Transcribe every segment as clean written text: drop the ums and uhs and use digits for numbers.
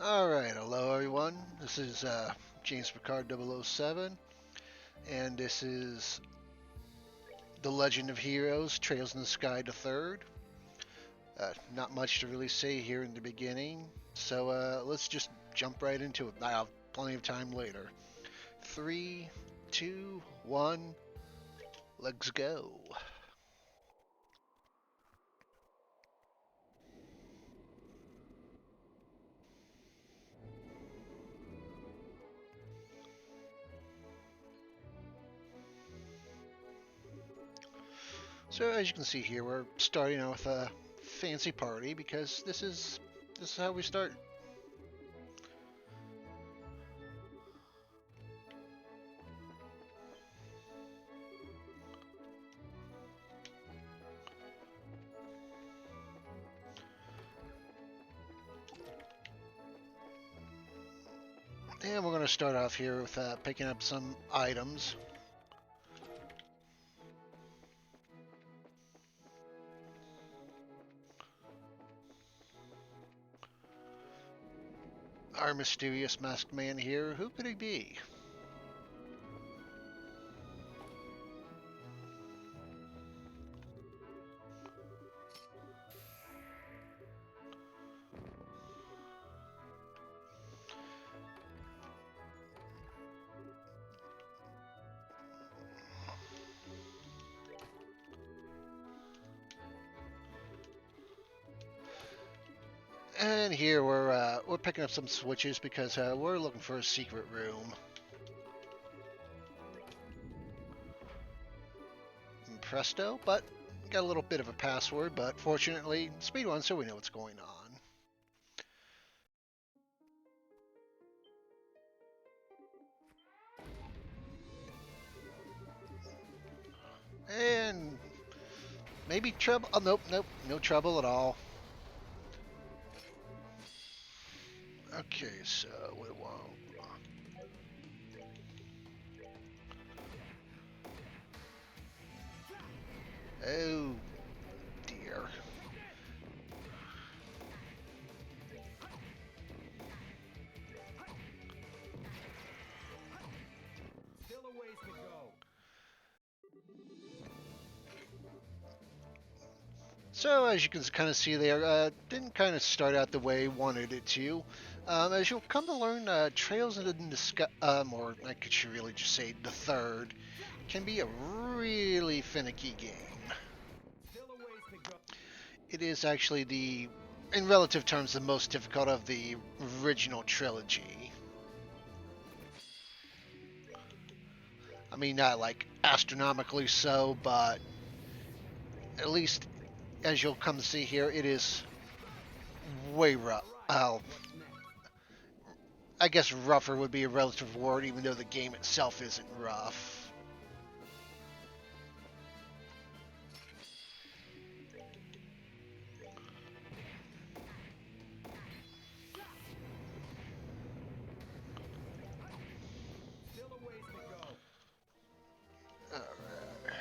Alright, hello everyone. This is James Picard 007, and this is The Legend of Heroes Trails in the Sky the Third. Not much to really say here in the beginning, so let's just jump right into it. I have plenty of time later. Three, two, one, let's go. So as you can see here, we're starting out with a fancy party because this is how we start. And we're going to start off here with picking up some items. Our mysterious masked man here, who could he be? And here we're picking up some switches because we're looking for a secret room. And presto, but got a little bit of a password, but fortunately speed one, so we know what's going on. And maybe trouble. Oh nope, nope, no trouble at all. Okay, so we want. Oh dear. Still a ways to go. So as you can kind of see there, didn't kind of start out the way wanted it to. As you'll come to learn, Trails in the Sky, or I could really just say the third, can be a really finicky game. Still a ways to go. It is actually in relative terms, the most difficult of the original trilogy. I mean, not like astronomically so, but at least as you'll come to see here, it is way rough. All right. Oh, What's next? I guess rougher would be a relative word, even though the game itself isn't rough. Still a ways to go. Alright.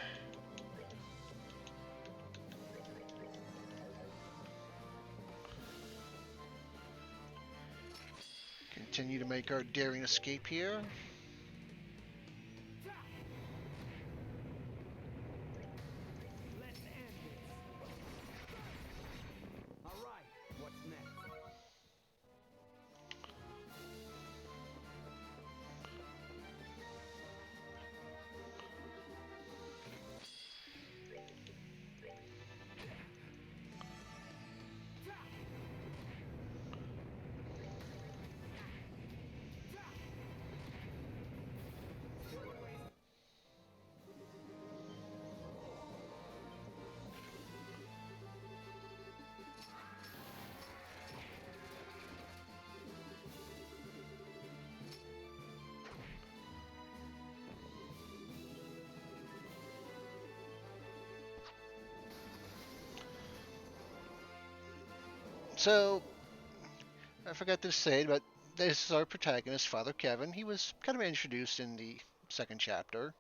Continue to make our daring escape here. Let's end this. All right. What's next? Still a ways. So, I forgot to say, but this is our protagonist, Father Kevin. He was kind of introduced in the second chapter.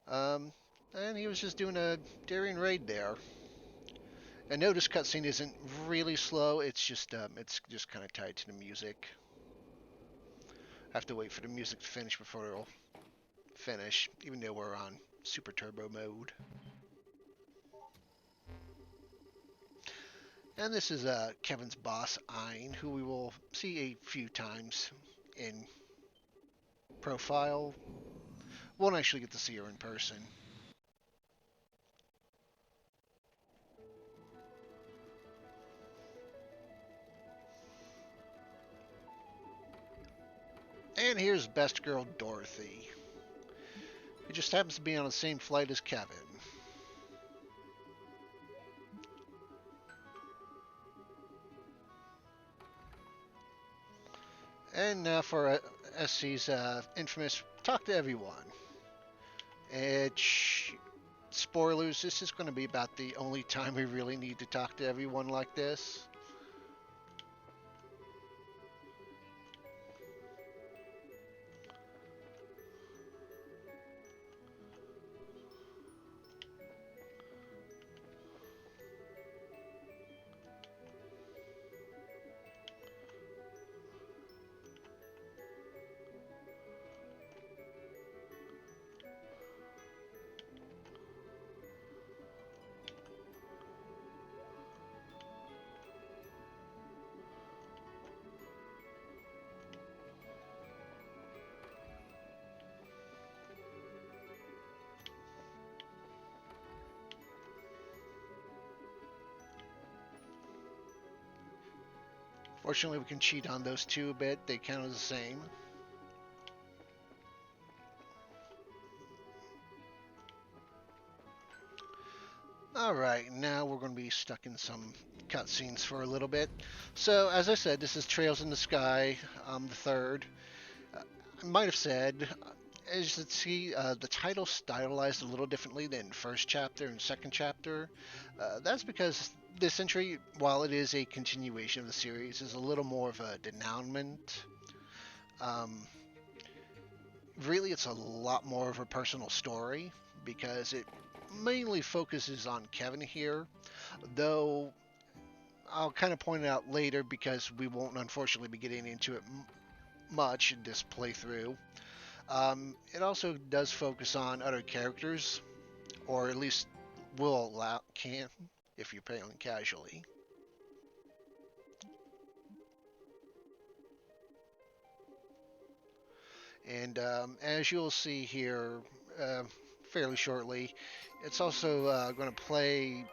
Um, and he was just doing a daring raid there. And no, this cutscene isn't really slow. It's just kind of tied to the music. I have to wait for the music to finish before it'll finish, even though we're on Super Turbo mode. And this is Kevin's boss, Ein, who we will see a few times in profile. Won't actually get to see her in person. And here's Best Girl Dorothy, who just happens to be on the same flight as Kevin. And now for SC's infamous Talk to Everyone. Spoilers, this is going to be about the only time we really need to talk to everyone like this. Fortunately, we can cheat on those two a bit. They count as the same. Alright, now we're going to be stuck in some cutscenes for a little bit. So, as I said, this is Trails in the Sky, the third. I might have said, as you can see, the title's stylized a little differently than first chapter and second chapter. That's because this entry, while it is a continuation of the series, is a little more of a denouement. Really, it's a lot more of a personal story because it mainly focuses on Kevin here, though I'll kind of point it out later because we won't unfortunately be getting into it much in this playthrough. It also does focus on other characters, or at least can if you're playing casually. And as you'll see here fairly shortly, it's also going to play.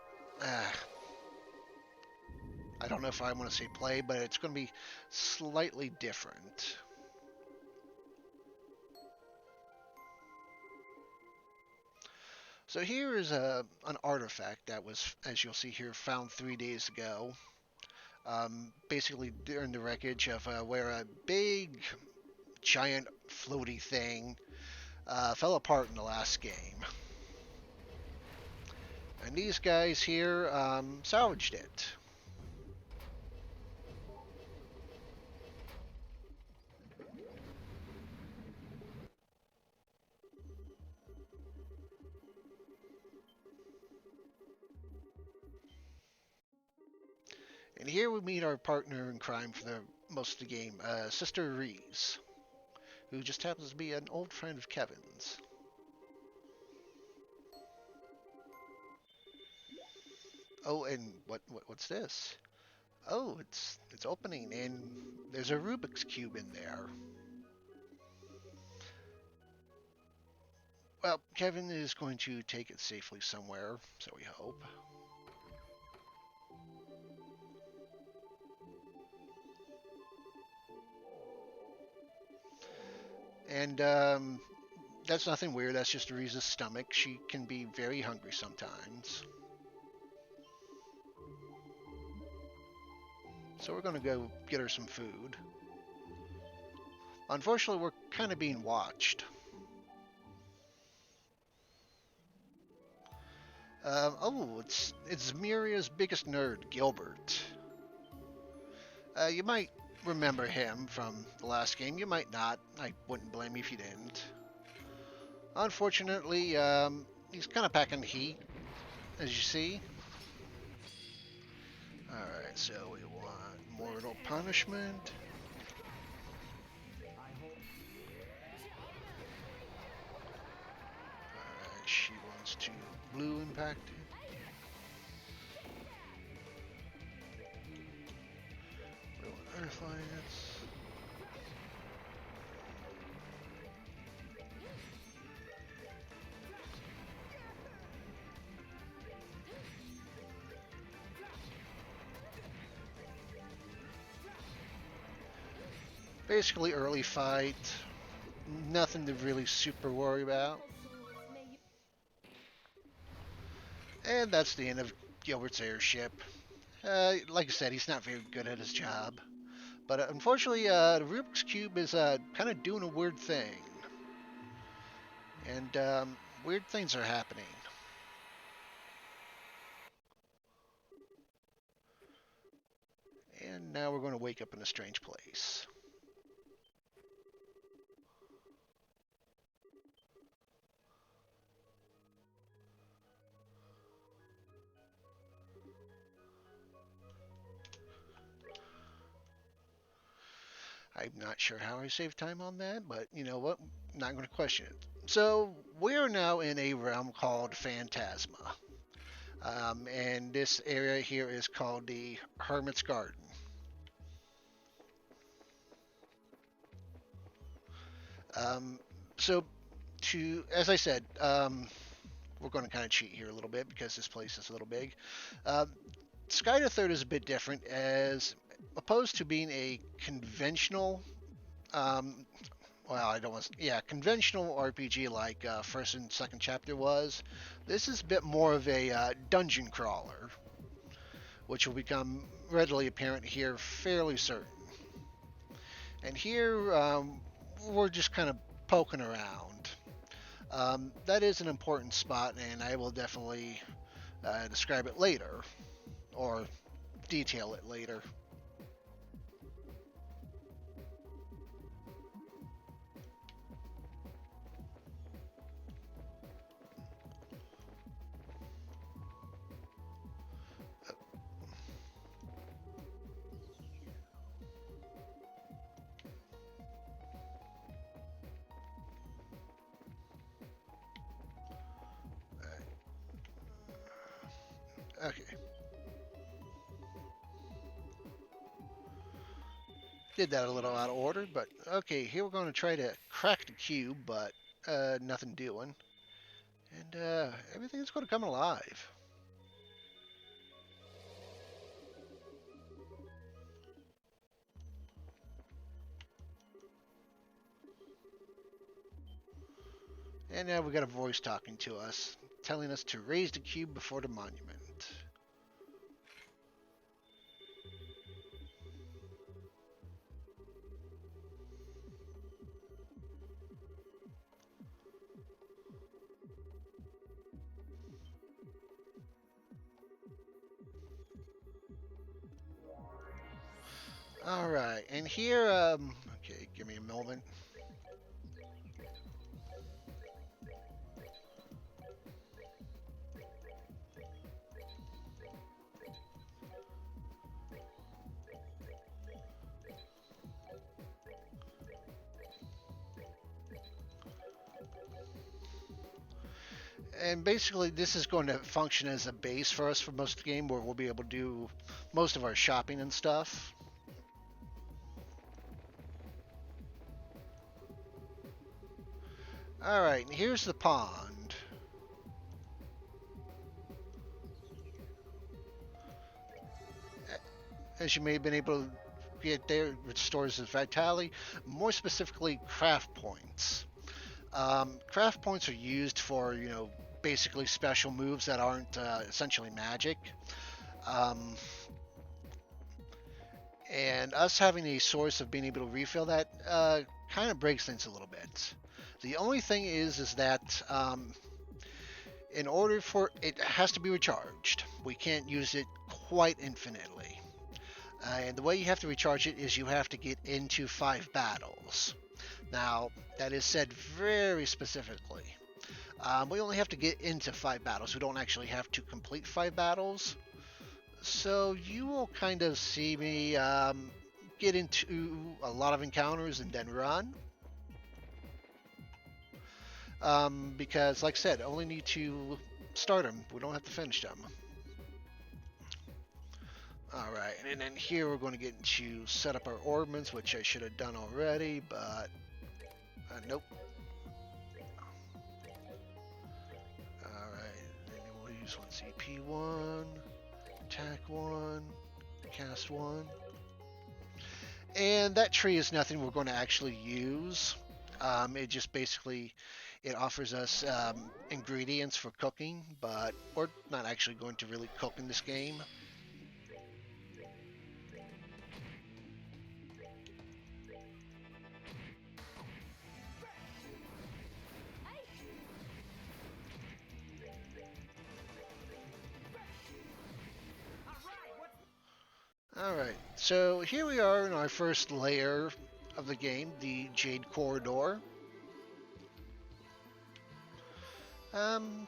I don't know if I want to say play, but it's going to be slightly different. So here is an artifact that was, as you'll see here, found 3 days ago. Basically during the wreckage of where a big, giant, floaty thing fell apart in the last game. And these guys here salvaged it. And here we meet our partner in crime for the most of the game, Sister Reese, who just happens to be an old friend of Kevin's. Oh, and what's this? Oh, it's opening, and there's a Rubik's Cube in there. Well, Kevin is going to take it safely somewhere, so we hope. And that's nothing weird. That's just Riza's stomach. She can be very hungry sometimes. So we're going to go get her some food. Unfortunately, we're kind of being watched. Oh, it's Miria's biggest nerd, Gilbert. You might remember him from the last game. You might not. I wouldn't blame you if you didn't. Unfortunately, he's kind of packing heat, as you see. Alright, so we want mortal punishment. Alright, she wants to blue impact it. We want Earth Lance. Basically early fight. Nothing to really super worry about. And that's the end of Gilbert's airship. Like I said, he's not very good at his job. But unfortunately, the Rubik's Cube is kind of doing a weird thing. And weird things are happening. And now we're going to wake up in a strange place. I'm not sure how I saved time on that, but you know what? Not going to question it. So we are now in a realm called Phantasma. And this area here is called the Hermit's Garden. So, as I said, we're going to kind of cheat here a little bit because this place is a little big. Sky the Third is a bit different, as opposed to being a conventional, conventional RPG like first and second chapter was. This is a bit more of a dungeon crawler, which will become readily apparent here fairly certain. And here we're just kind of poking around. That is an important spot, and I will definitely describe it later, or detail it later. Okay. Did that a little out of order, but okay, here we're going to try to crack the cube, but nothing doing. And everything's going to come alive. And now we got a voice talking to us, telling us to raise the cube before the monument. All right, and here, okay, give me a moment. And basically, this is going to function as a base for us for most of the game, where we'll be able to do most of our shopping and stuff. Alright, and here's the pond. As you may have been able to get there, it restores the vitality, more specifically craft points. Craft points are used for, basically special moves that aren't essentially magic. And us having a source of being able to refill that kind of breaks things a little bit. The only thing is that in order for it has to be recharged. We can't use it quite infinitely. And the way you have to recharge it is you have to get into 5 battles. Now, that is said very specifically. We only have to get into 5 battles. We don't actually have to complete 5 battles. So you will kind of see me get into a lot of encounters and then run. Because, like I said, only need to start them. We don't have to finish them. All right, and then here we're going to get into set up our orbments, which I should have done already, but nope. All right, then we'll use one CP1, attack 1, cast 1. And that tree is nothing we're going to actually use. It just basically it offers us ingredients for cooking, but we're not actually going to really cook in this game. Alright, so here we are in our first layer of the game, the Jade Corridor.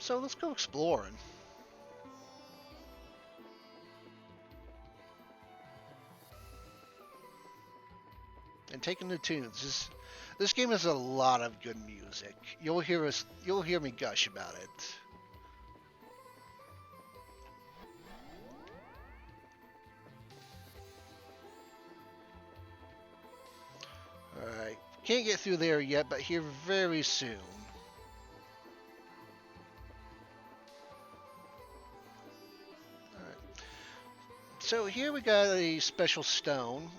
So let's go exploring. And taking the tunes. This game has a lot of good music. You'll hear me gush about it. Alright, can't get through there yet, but here very soon. Alright. So here we got a special stone.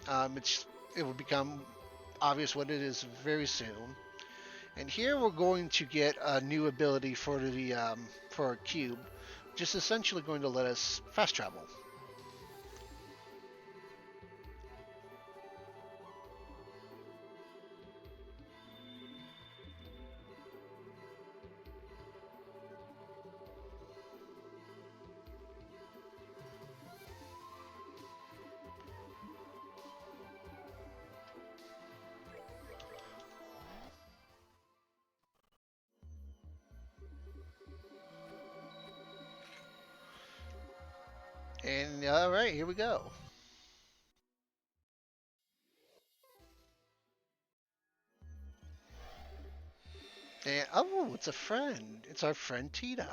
It will become obvious what it is very soon. And here we're going to get a new ability for our cube, just essentially going to let us fast travel. And all right, here we go. And oh, it's a friend. It's our friend Tita.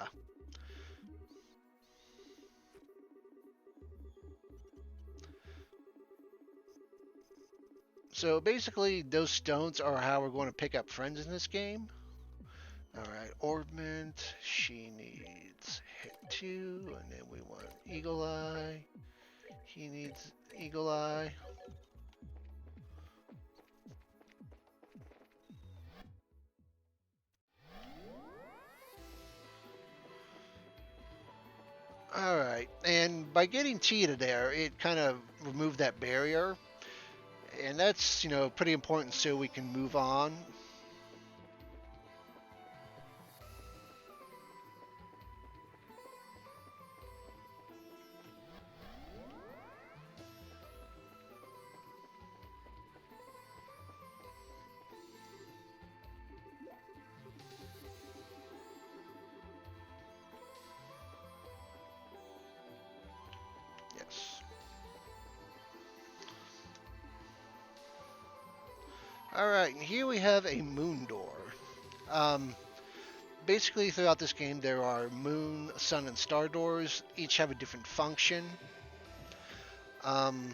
So basically, those stones are how we're going to pick up friends in this game. All right, Orbment. She needs hit 2, and then we want Eagle Eye. He needs Eagle Eye. All right, and by getting Tita there, it kind of removed that barrier, and that's pretty important so we can move on. Yes. All right, and here we have a moon door. Um, Basically, throughout this game, there are moon, sun, and star doors. Each have a different function. Um,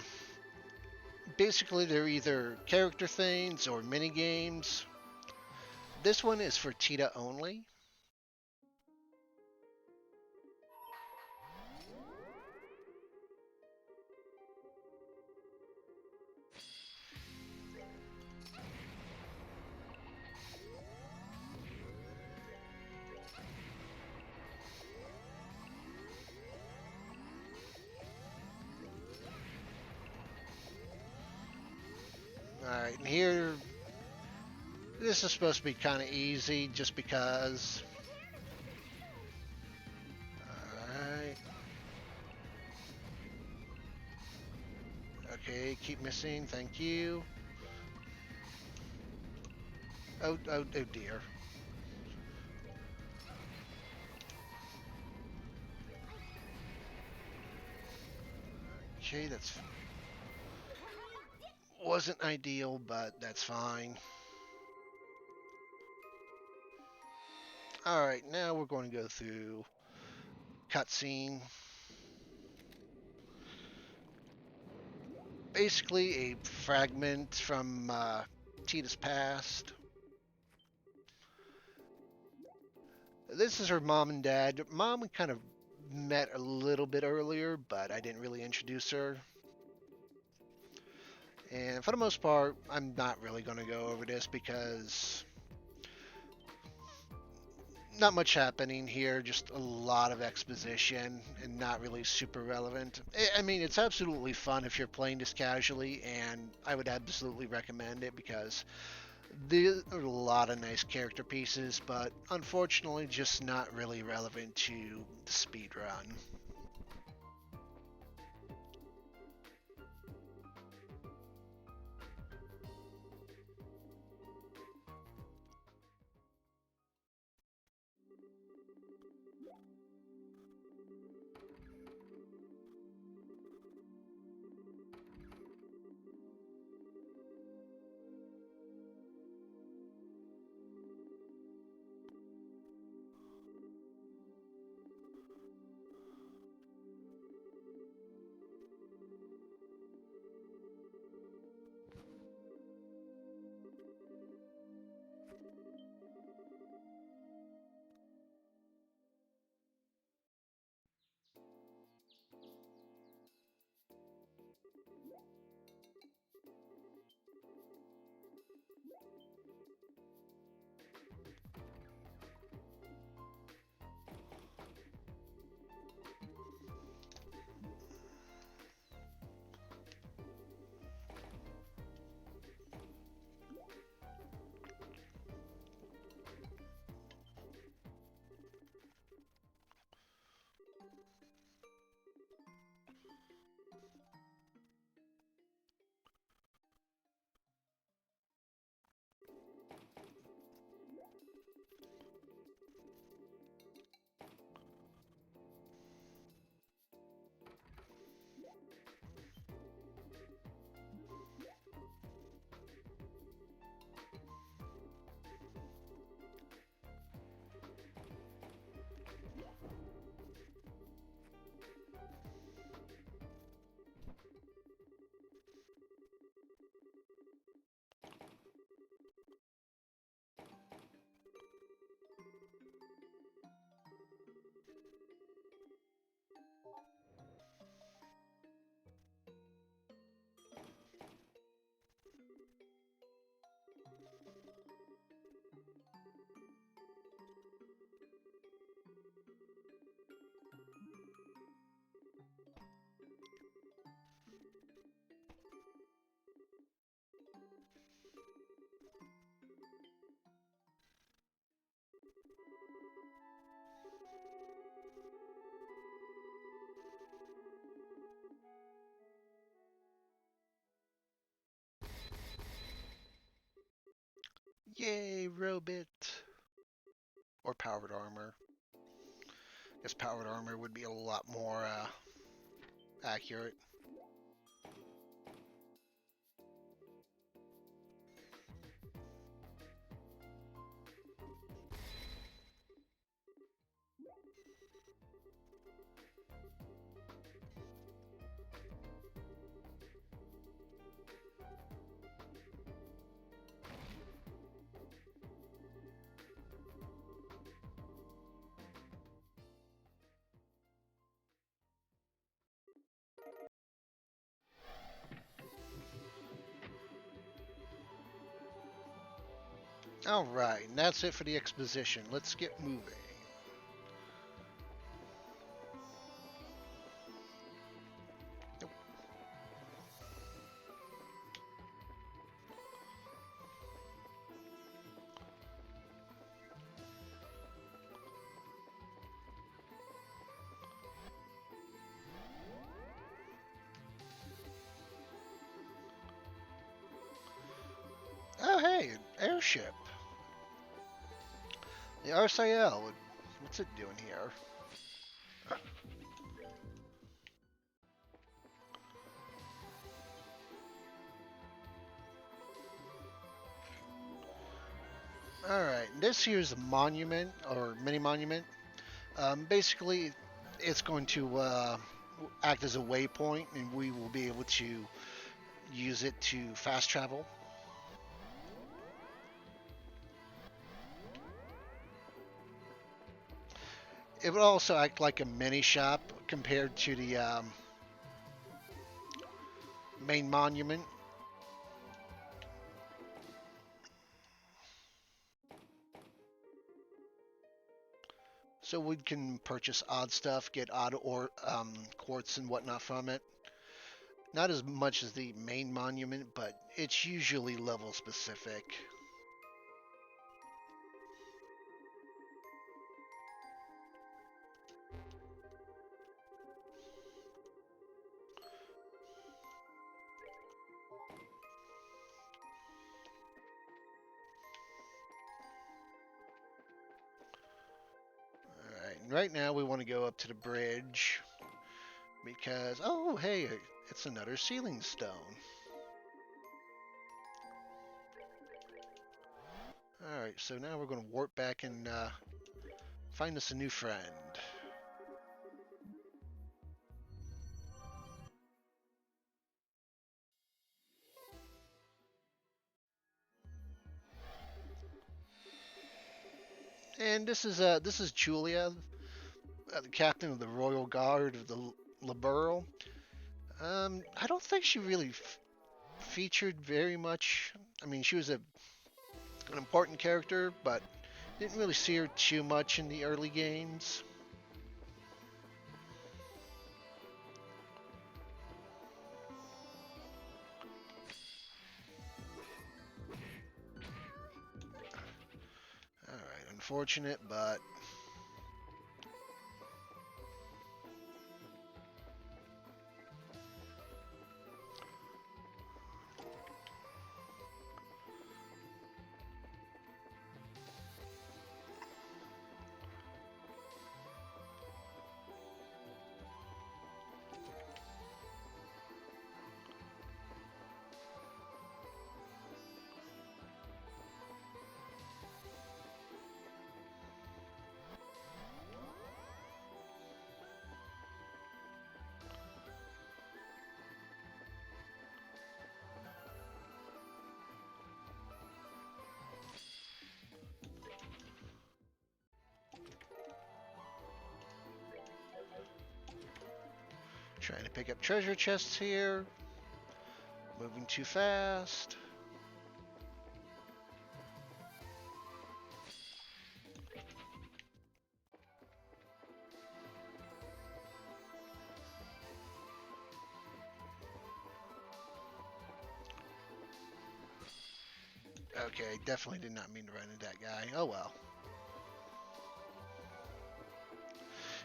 Basically, they're either character things or mini games. This one is for Tita only. Alright, and here, this is supposed to be kind of easy just because. Alright. Okay, keep missing, thank you. Oh dear. Okay, that's wasn't ideal, but that's fine. Alright, now we're going to go through cutscene. Basically a fragment from Tita's past. This is her mom and dad. Mom kind of met a little bit earlier, but I didn't really introduce her. And for the most part, I'm not really going to go over this because not much happening here, just a lot of exposition and not really super relevant. I mean, it's absolutely fun if you're playing this casually, and I would absolutely recommend it because there are a lot of nice character pieces, but unfortunately just not really relevant to the speedrun. Yay, Robit! Or powered armor. I guess powered armor would be a lot more accurate. Alright, and that's it for the exposition. Let's get moving. Nope. Oh hey, an airship. The RSIL, what's it doing here? All right, this here's a monument or mini monument. Basically, it's going to act as a waypoint, and we will be able to use it to fast travel. It would also act like a mini shop compared to the main monument. So we can purchase odd stuff, get odd or quartz and whatnot from it. Not as much as the main monument, but it's usually level specific. All right, and right now we want to go up to the bridge because, oh, hey, it's another sealing stone. All right, so now we're going to warp back and find us a new friend. And this is Julia, the captain of the Royal Guard of the Liberl. I don't think she really featured very much. I mean, she was an important character, but didn't really see her too much in the early games. All right, unfortunate, but trying to pick up treasure chests here. Moving too fast. Okay, definitely did not mean to run into that guy. Oh well.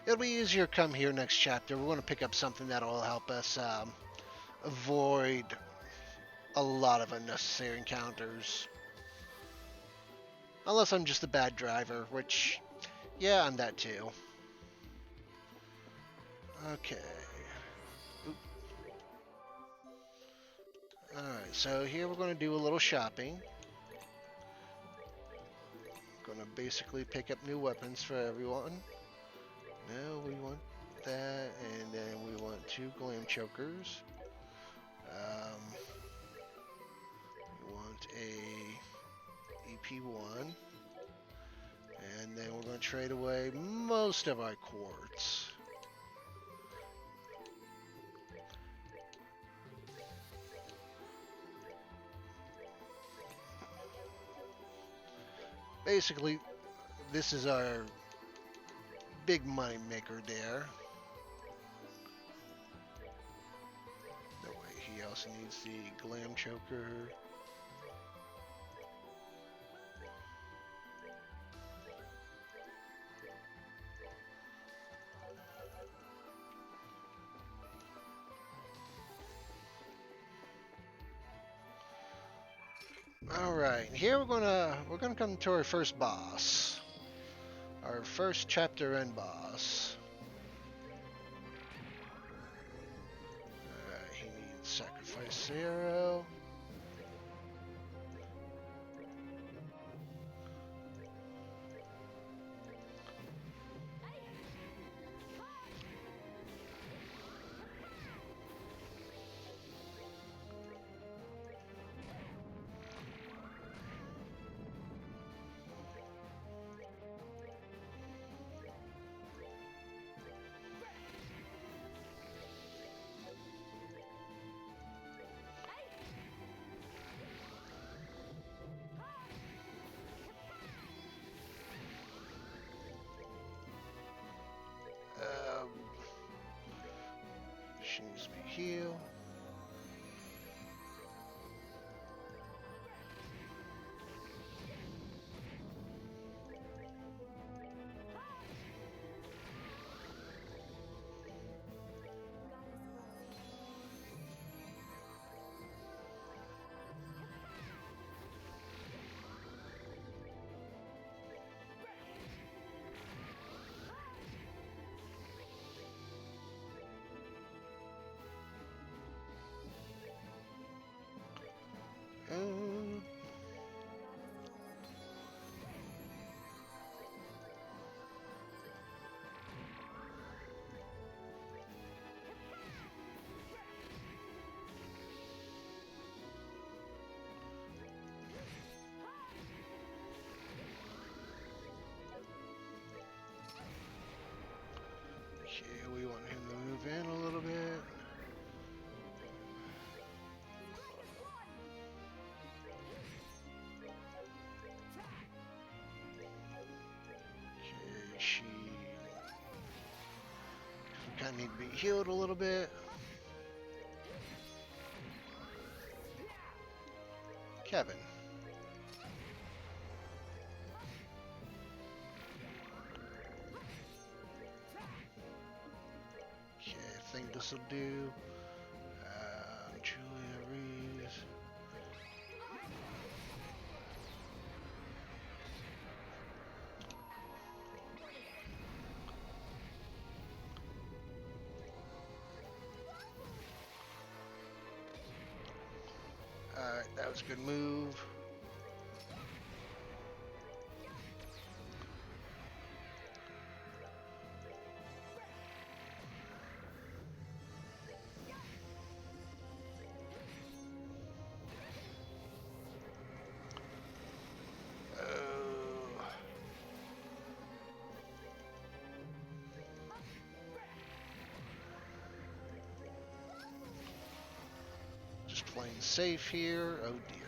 It'll be easier come here next chapter. We're going to pick up something that'll help us avoid a lot of unnecessary encounters. Unless I'm just a bad driver, which, yeah, I'm that too. Okay. Alright, so here we're going to do a little shopping. Going to basically pick up new weapons for everyone. No, we want that, and then we want 2 glam chokers. We want a EP1. And then we're going to trade away most of our quartz. Basically, this is our big money maker there. No way, he also needs the glam choker. All right, here we're gonna come to our first boss, our first chapter end boss. He needs sacrifice arrow. heal. Um, okay, we want him to move in a little bit. Okay, she kind of need to be healed a little bit. Kevin. Okay, I think this will do. Julia Reeves. Alright, that was a good move. Oh. Just playing safe here. Oh dear.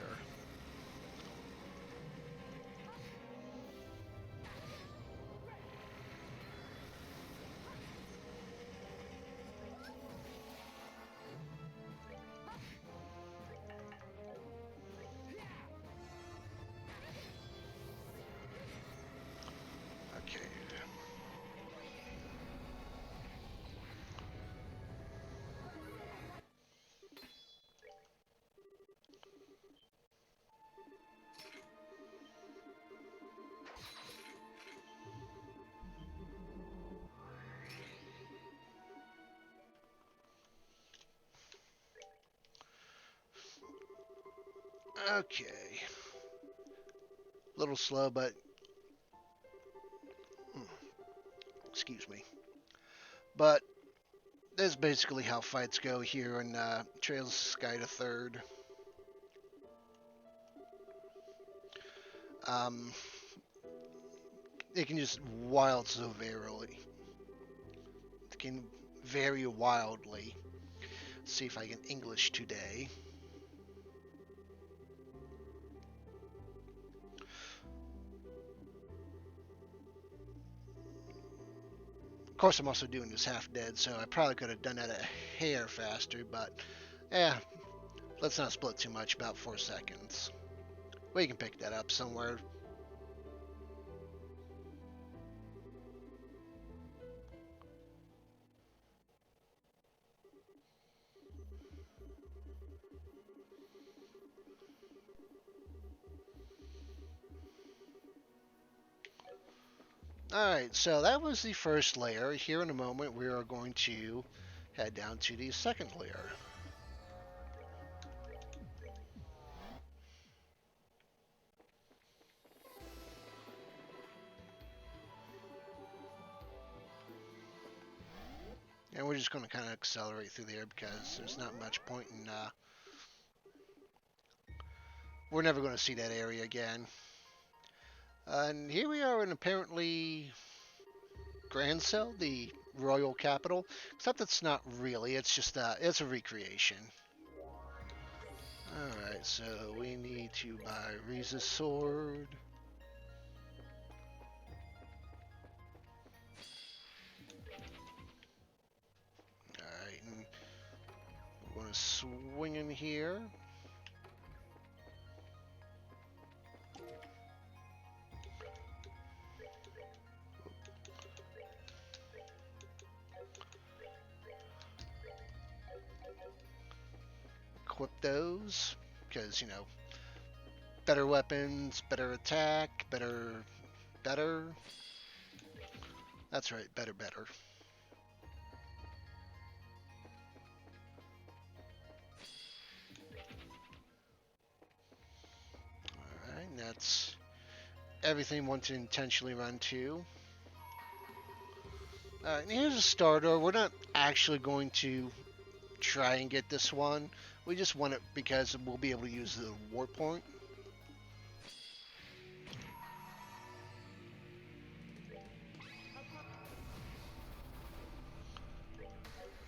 Okay. Okay. A little slow, but excuse me. But that's basically how fights go here in Trails of Sky to Third. Um, it can just wild so verily. It can vary wildly. Let's see if I can English today. Of course, I'm also doing this half dead, so I probably could have done that a hair faster, but yeah, let's not split too much, about 4 seconds. We can pick that up somewhere. Alright, so that was the first layer. Here in a moment, we are going to head down to the second layer. And we're just going to kind of accelerate through there because there's not much point in... we're never going to see that area again. And here we are in apparently Grancel, the royal capital. Except it's not really, it's just it's a recreation. Alright, so we need to buy Riza's sword. Alright, and here. Equip those, because, you know, better weapons, better attack, better. That's right, better. Alright, that's everything we want to intentionally run to. Alright, and here's a starter. We're not actually going to try and get this one. We just want it because we'll be able to use the warp point.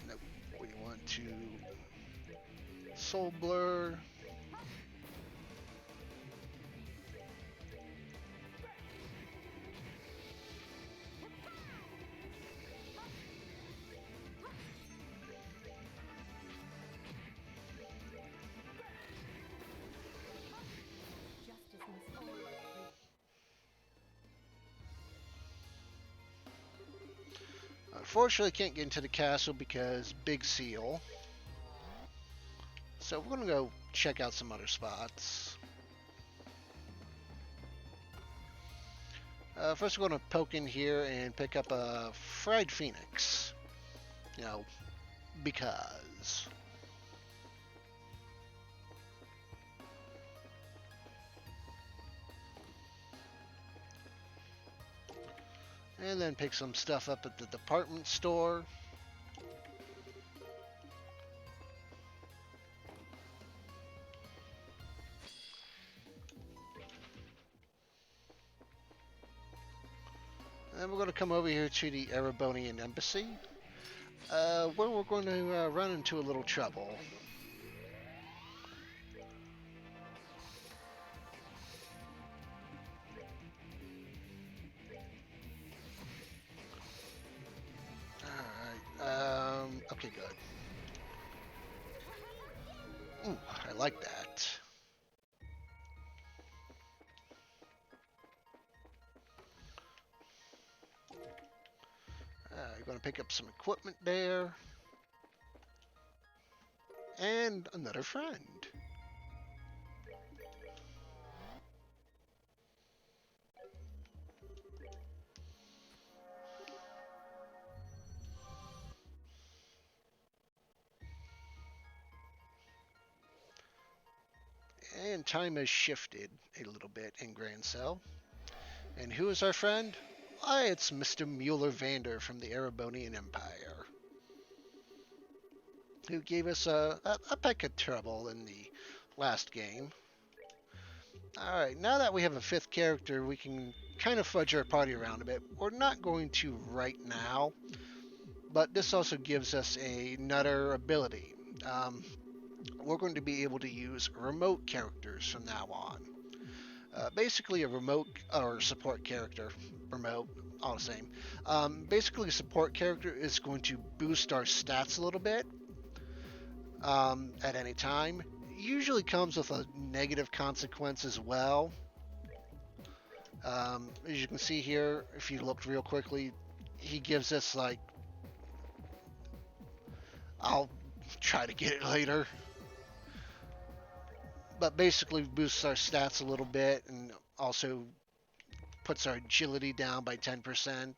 Nope. We want to Soul Blur. Unfortunately, can't get into the castle because Big Seal. So we're going to go check out some other spots. First, we're going to poke in here and pick up a Fried Phoenix. You know, because. And then pick some stuff up at the department store. And then we're going to come over here to the Erebonian Embassy, where we're going to run into a little trouble. Alright, okay, good. Ooh, I like that. You're going to pick up some equipment there. And another friend. And time has shifted a little bit in Grand Cell. And who is our friend? Why, it's Mr. Mueller Vander from the Erebonian Empire, who gave us a peck of trouble in the last game. Alright, now that we have a fifth character, we can kind of fudge our party around a bit. We're not going to right now, but this also gives us another ability. We're going to be able to use remote characters from now on. Basically, a remote or support character, remote, all the same. Basically, a support character is going to boost our stats a little bit at any time. Usually comes with a negative consequence as well. As you can see here, if you looked real quickly, he gives us like, I'll try to get it later, but basically boosts our stats a little bit and also puts our agility down by 10%.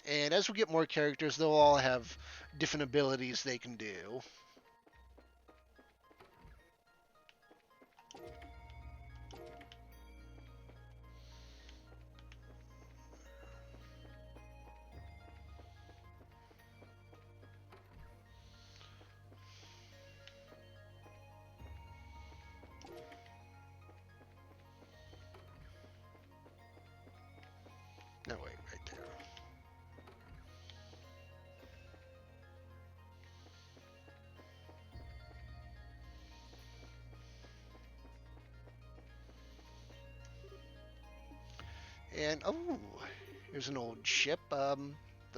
And as we get more characters, they'll all have different abilities they can do. No, wait, right there. And, oh, here's an old ship, the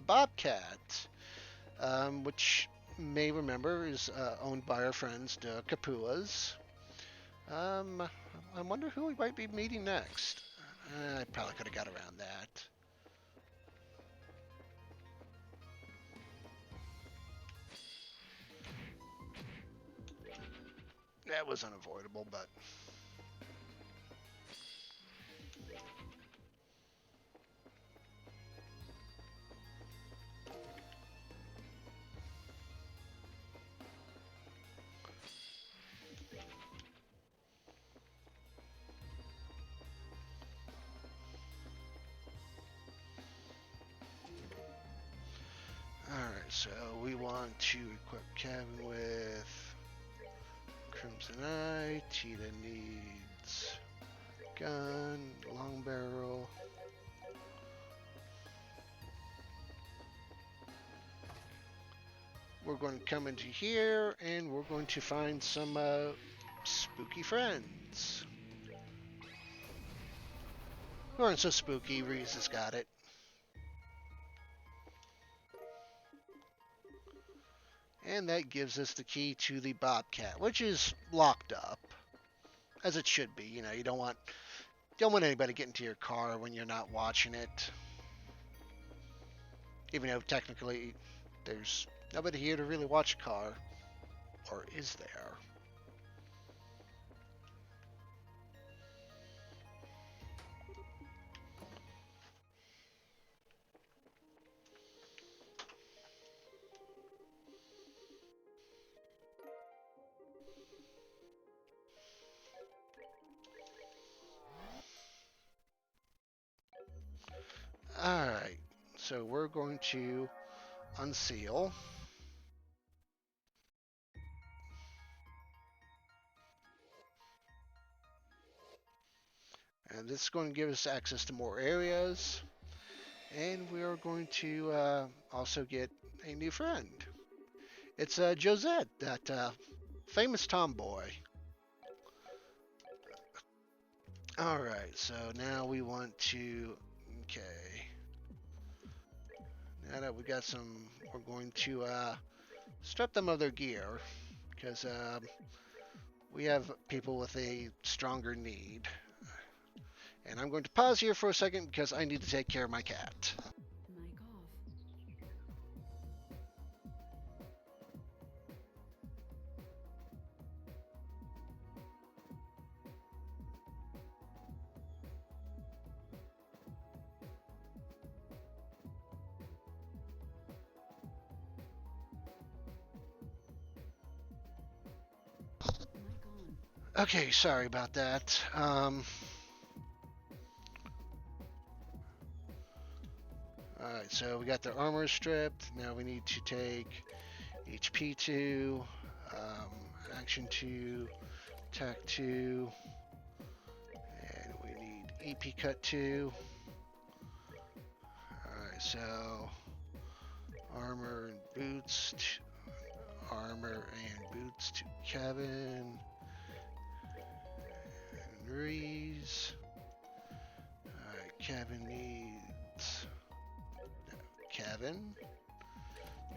Bobcat, which may remember, is owned by our friends, the Kapuas. Um, I wonder who we might be meeting next. I probably could have got around that. That was unavoidable, but alright, so we want to equip Kevin with Crimson Eye. Tita needs gun, long barrel. We're going to come into here and we're going to find some spooky friends. Who aren't so spooky. Reese has got it. And that gives us the key to the Bobcat, which is locked up, as it should be. You know, you don't want anybody getting to your car when you're not watching it. Even though technically there's nobody here to really watch a car, or is there? Alright, so we're going to unseal. And this is going to give us access to more areas. And we are going to also get a new friend. It's Josette, that famous tomboy. Alright, so now we want to... Okay. Now that we got some... We're going to strip them of their gear. Because we have people with a stronger need. And I'm going to pause here for a second because I need to take care of my cat. Mic off. Mic on. Okay, sorry about that. Alright, so we got the armor stripped. Now we need to take HP 2, action 2, attack 2, and we need EP cut 2. Alright, so armor and boots, armor and boots to Kevin and Reese. Alright, Kevin needs Kevin.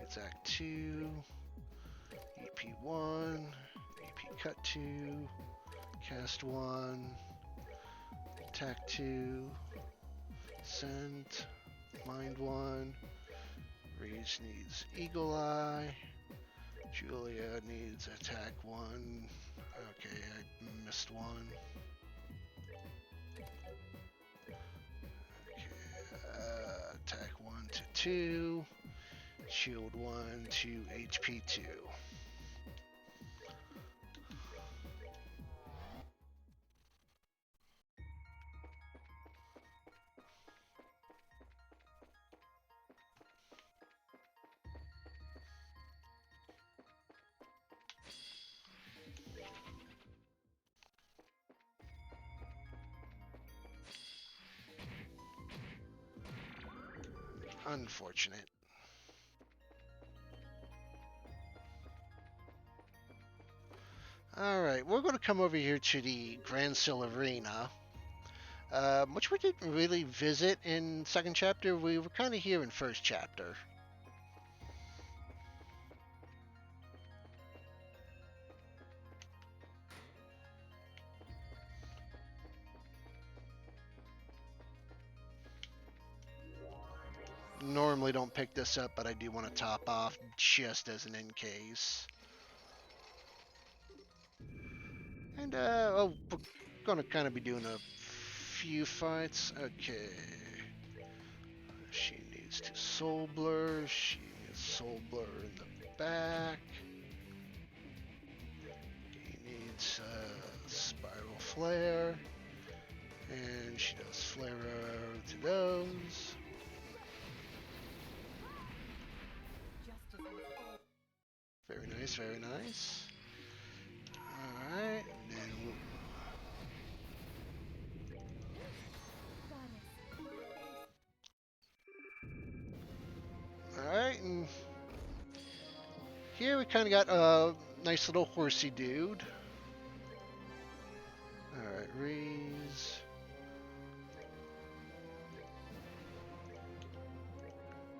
It's Act 2, EP 1, EP Cut 2, Cast 1, Attack 2, Send, Mind 1, Reese needs Eagle Eye, Julia needs Attack 1, okay, I missed one. Attack 1 to 2, shield 1 to HP 2. Unfortunate. Alright, we're going to come over here to the Grand Sil Arena, which we didn't really visit in second chapter. We were kind of here in first chapter. normally don't pick this up, but I do want to top off just as an in case. And, oh, we're gonna kind of be doing a few fights. Okay. She needs to soul blur. She needs soul blur in the back. He needs spiral flare. And she does flare to those. Justice was Very nice, very nice. Alright, and then alright, and here we kind of got a nice little horsey dude. Alright, Reese.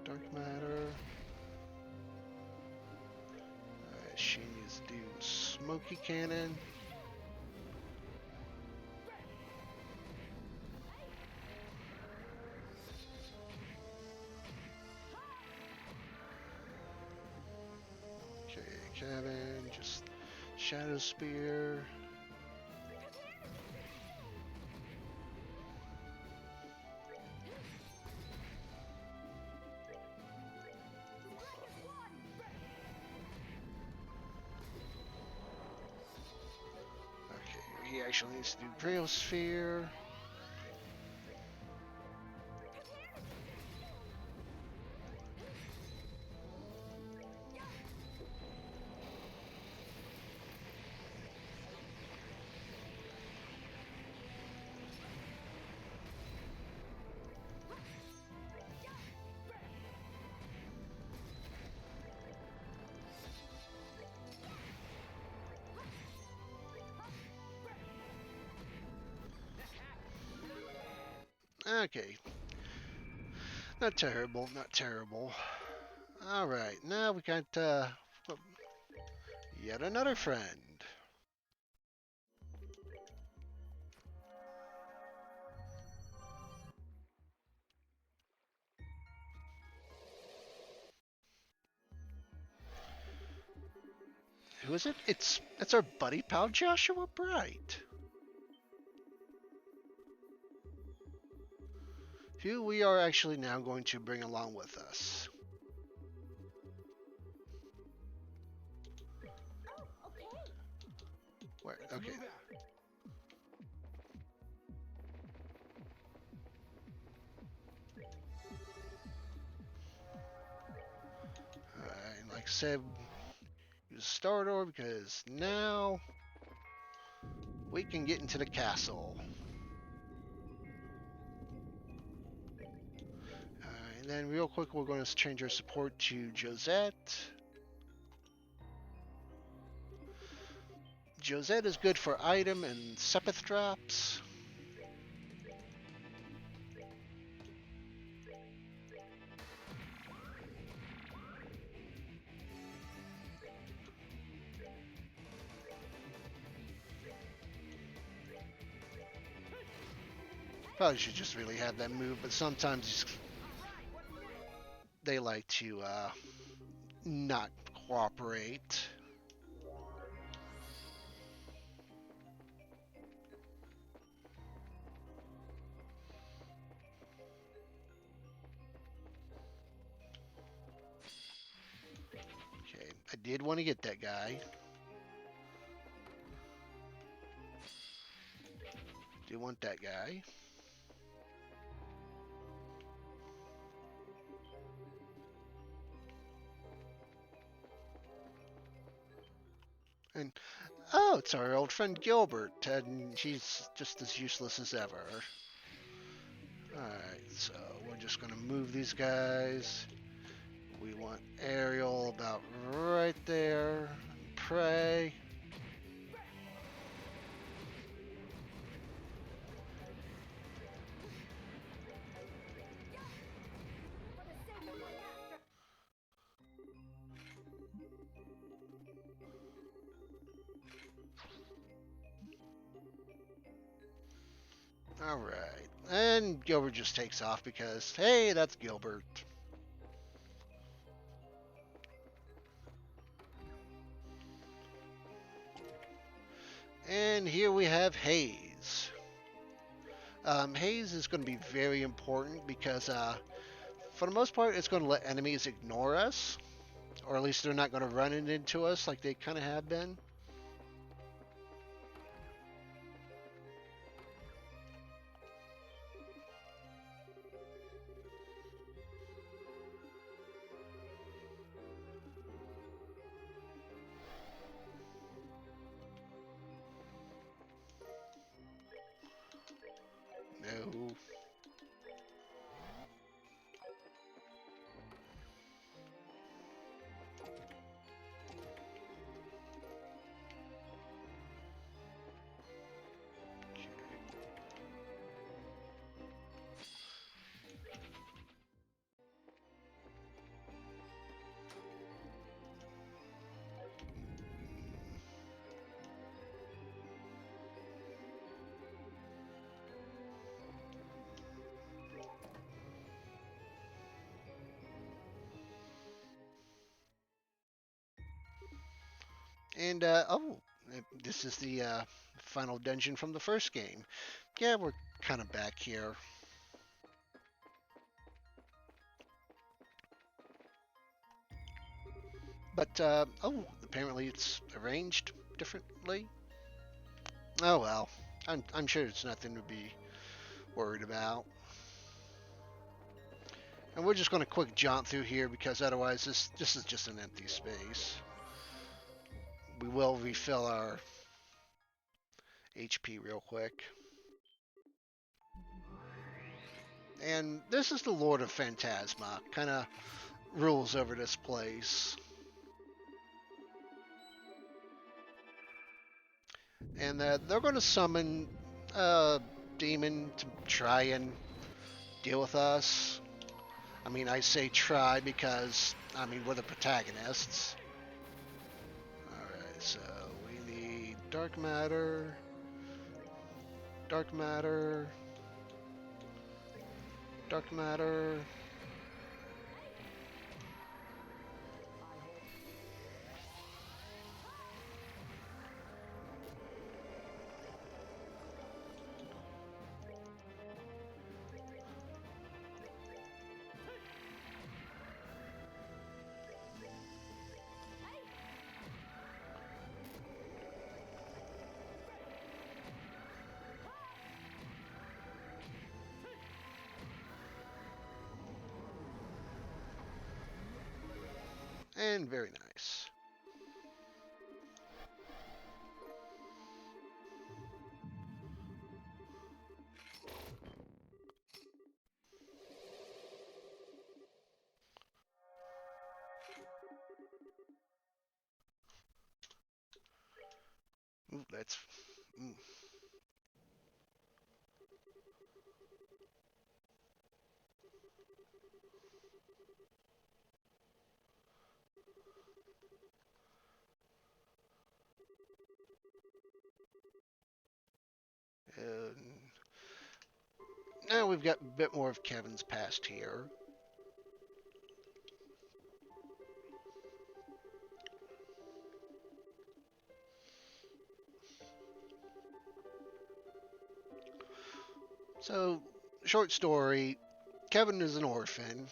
Dark matter. Alright, she needs to do smoky cannon. Okay, Kevin, just Shadow Spear. Okay, he actually needs to do Grail Sphere. Okay. Not terrible, not terrible. Alright, now we got yet another friend. Who is it? It's our buddy pal Joshua Bright. Who we are actually now going to bring along with us. Where? Okay. Move out. Alright, like I said, use Star Door because now we can get into the castle. And then real quick, we're going to change our support to Josette. Josette is good for item and Sepith drops. Probably should just really have that move, but sometimes they like to not cooperate. Okay, I did want to get that guy. Do want that guy. And oh, it's our old friend Gilbert, and she's just as useless as ever. Alright, so we're just gonna move these guys. We want Ariel about right there. Pray. Alright, and Gilbert just takes off because, hey, that's Gilbert. And here we have Haze. Haze is going to be very important because, for the most part, it's going to let enemies ignore us, or at least they're not going to run it into us like they kind of have been. No. And, oh, this is the final dungeon from the first game. Yeah, we're kind of back here. But, oh, apparently it's arranged differently. Oh well, I'm sure it's nothing to be worried about. And we're just going to quick jaunt through here because otherwise this is just an empty space. We will refill our HP real quick. And this is the Lord of Phantasma, kind of rules over this place. And they're going to summon a demon to try and deal with us. I mean, I say try because, I mean, we're the protagonists. Alright, so we need dark matter, dark matter, dark matter. And very nice. Ooh, that's... Mm. And now we've got a bit more of Kevin's past here. So, short story, Kevin is an orphan,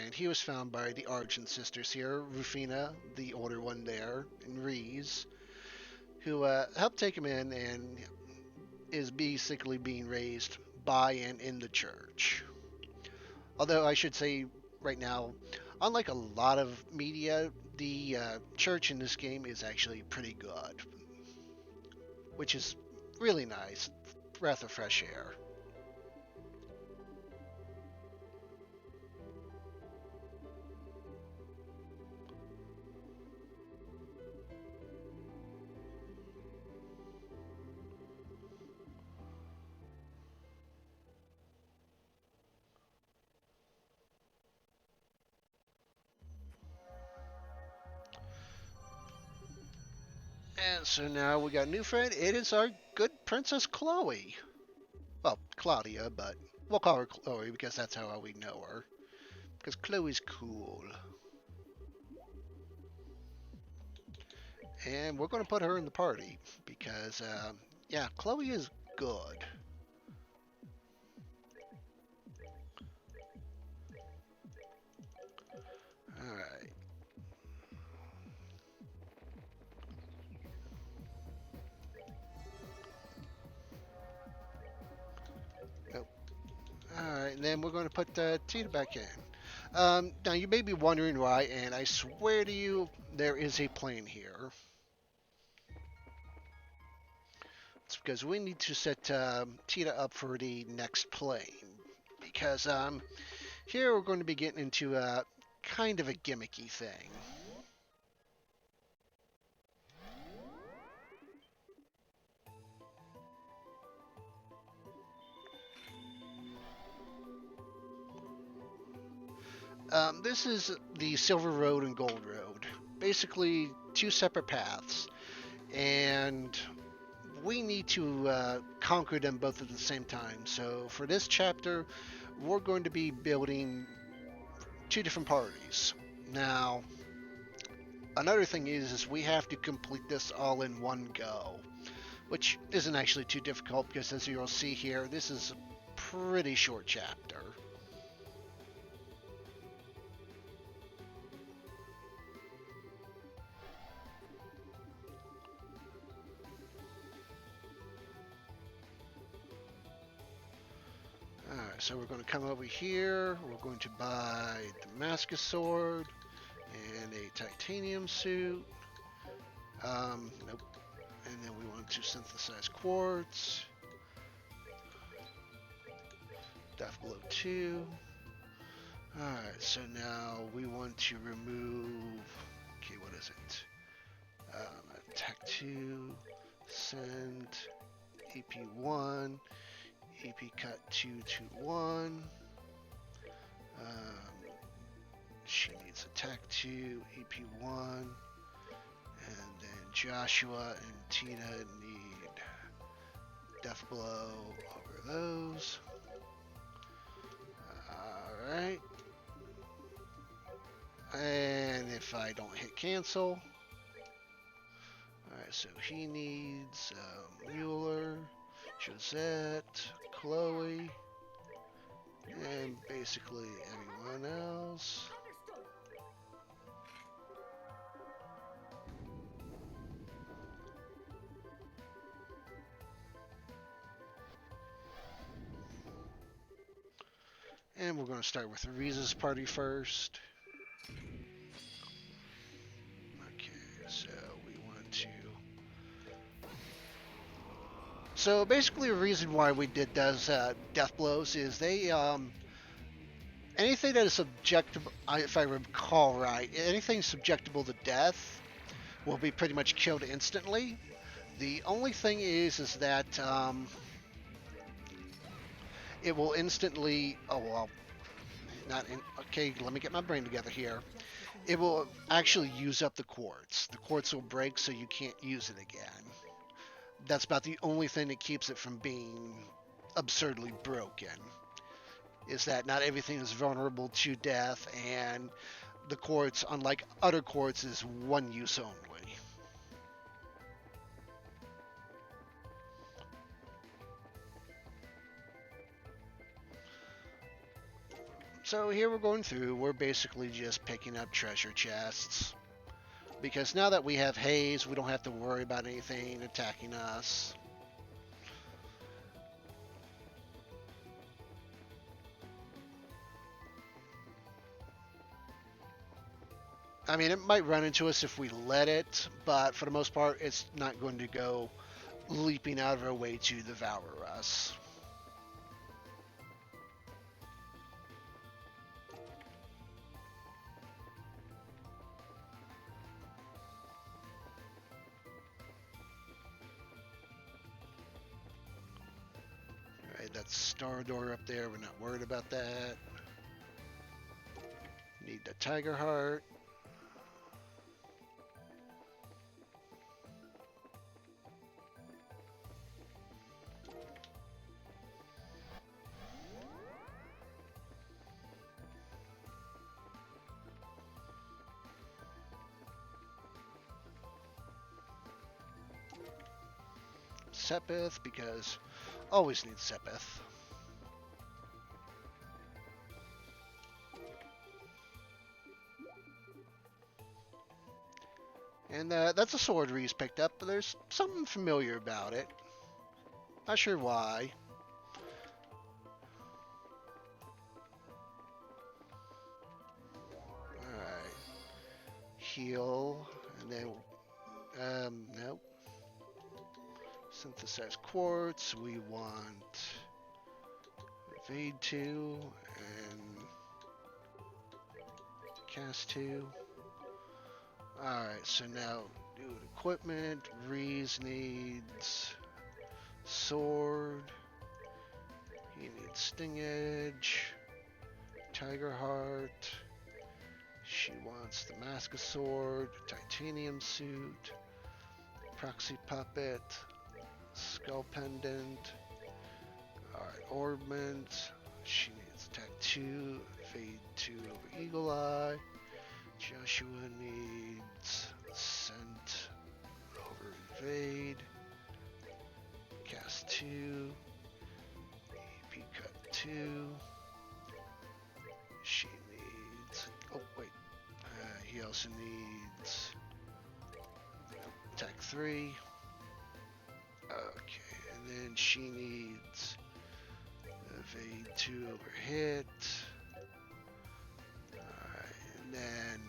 and he was found by the Argent sisters here, Rufina, the older one there, and Reese, who helped take him in and is basically being raised by and in the church. Although I should say right now, unlike a lot of media, the church in this game is actually pretty good, which is really nice. Breath of fresh air. And so now we got a new friend. It is our good Princess Chloe. Well, Claudia, but we'll call her Chloe because that's how we know her. Because Chloe's cool. And we're going to put her in the party because, yeah, Chloe is good. All right. Nope. All right, and then we're going to put Tina back in. Now, you may be wondering why, and I swear to you, there is a plan here. It's because we need to set Tina up for the next plane. Because here we're going to be getting into a kind of a gimmicky thing. This is the Silver Road and Gold Road. Basically, two separate paths. And we need to conquer them both at the same time. So for this chapter, we're going to be building two different parties. Now, another thing is we have to complete this all in one go, which isn't actually too difficult because as you'll see here, this is a pretty short chapter. Alright, so we're going to come over here. We're going to buy Damascus sword and a titanium suit. Nope. And then we want to synthesize quartz. Death Blow 2. Alright, so now we want to remove. Okay, what is it? Attack 2. Send. AP1. AP cut 2 to 1. She needs attack 2, AP1. And then Joshua and Tina need Death Blow over those. Alright. And if I don't hit cancel. Alright, so he needs Mueller, Josette, Chloe, and basically everyone else. And we're going to start with Riza's party first. Okay, so we want to... So basically the reason why we did those death blows is they... anything that is subjectable, if I recall right, anything subjectable to death will be pretty much killed instantly. The only thing is that... it will instantly, oh well, not in, okay, let me get my brain together here. It will actually use up the quartz. The quartz will break so you can't use it again. That's about the only thing that keeps it from being absurdly broken. Is that not everything is vulnerable to death, and the quartz, unlike other quartz, is one use only. So here we're going through, we're basically just picking up treasure chests. Because now that we have haze, we don't have to worry about anything attacking us. I mean, it might run into us if we let it, but for the most part, it's not going to go leaping out of our way to devour us. That's Star Door up there. We're not worried about that. Need the Tiger Heart. Sepith because always need Sepith. And that's a sword Reese picked up, but there's something familiar about it. Not sure why. Alright. Heal, and then, nope. Synthesize quartz, we want evade 2, and cast 2. Alright, so now do equipment, Reese needs sword, he needs sting edge, tiger heart, she wants the mask of sword, titanium suit, proxy puppet, skull pendant, alright, orbment, she needs attack 2, fade 2 over eagle eye, Joshua needs scent over evade, cast 2, EP cut 2, she needs, oh wait, he also needs attack 3, okay, and then she needs evade 2 over hit, alright, and then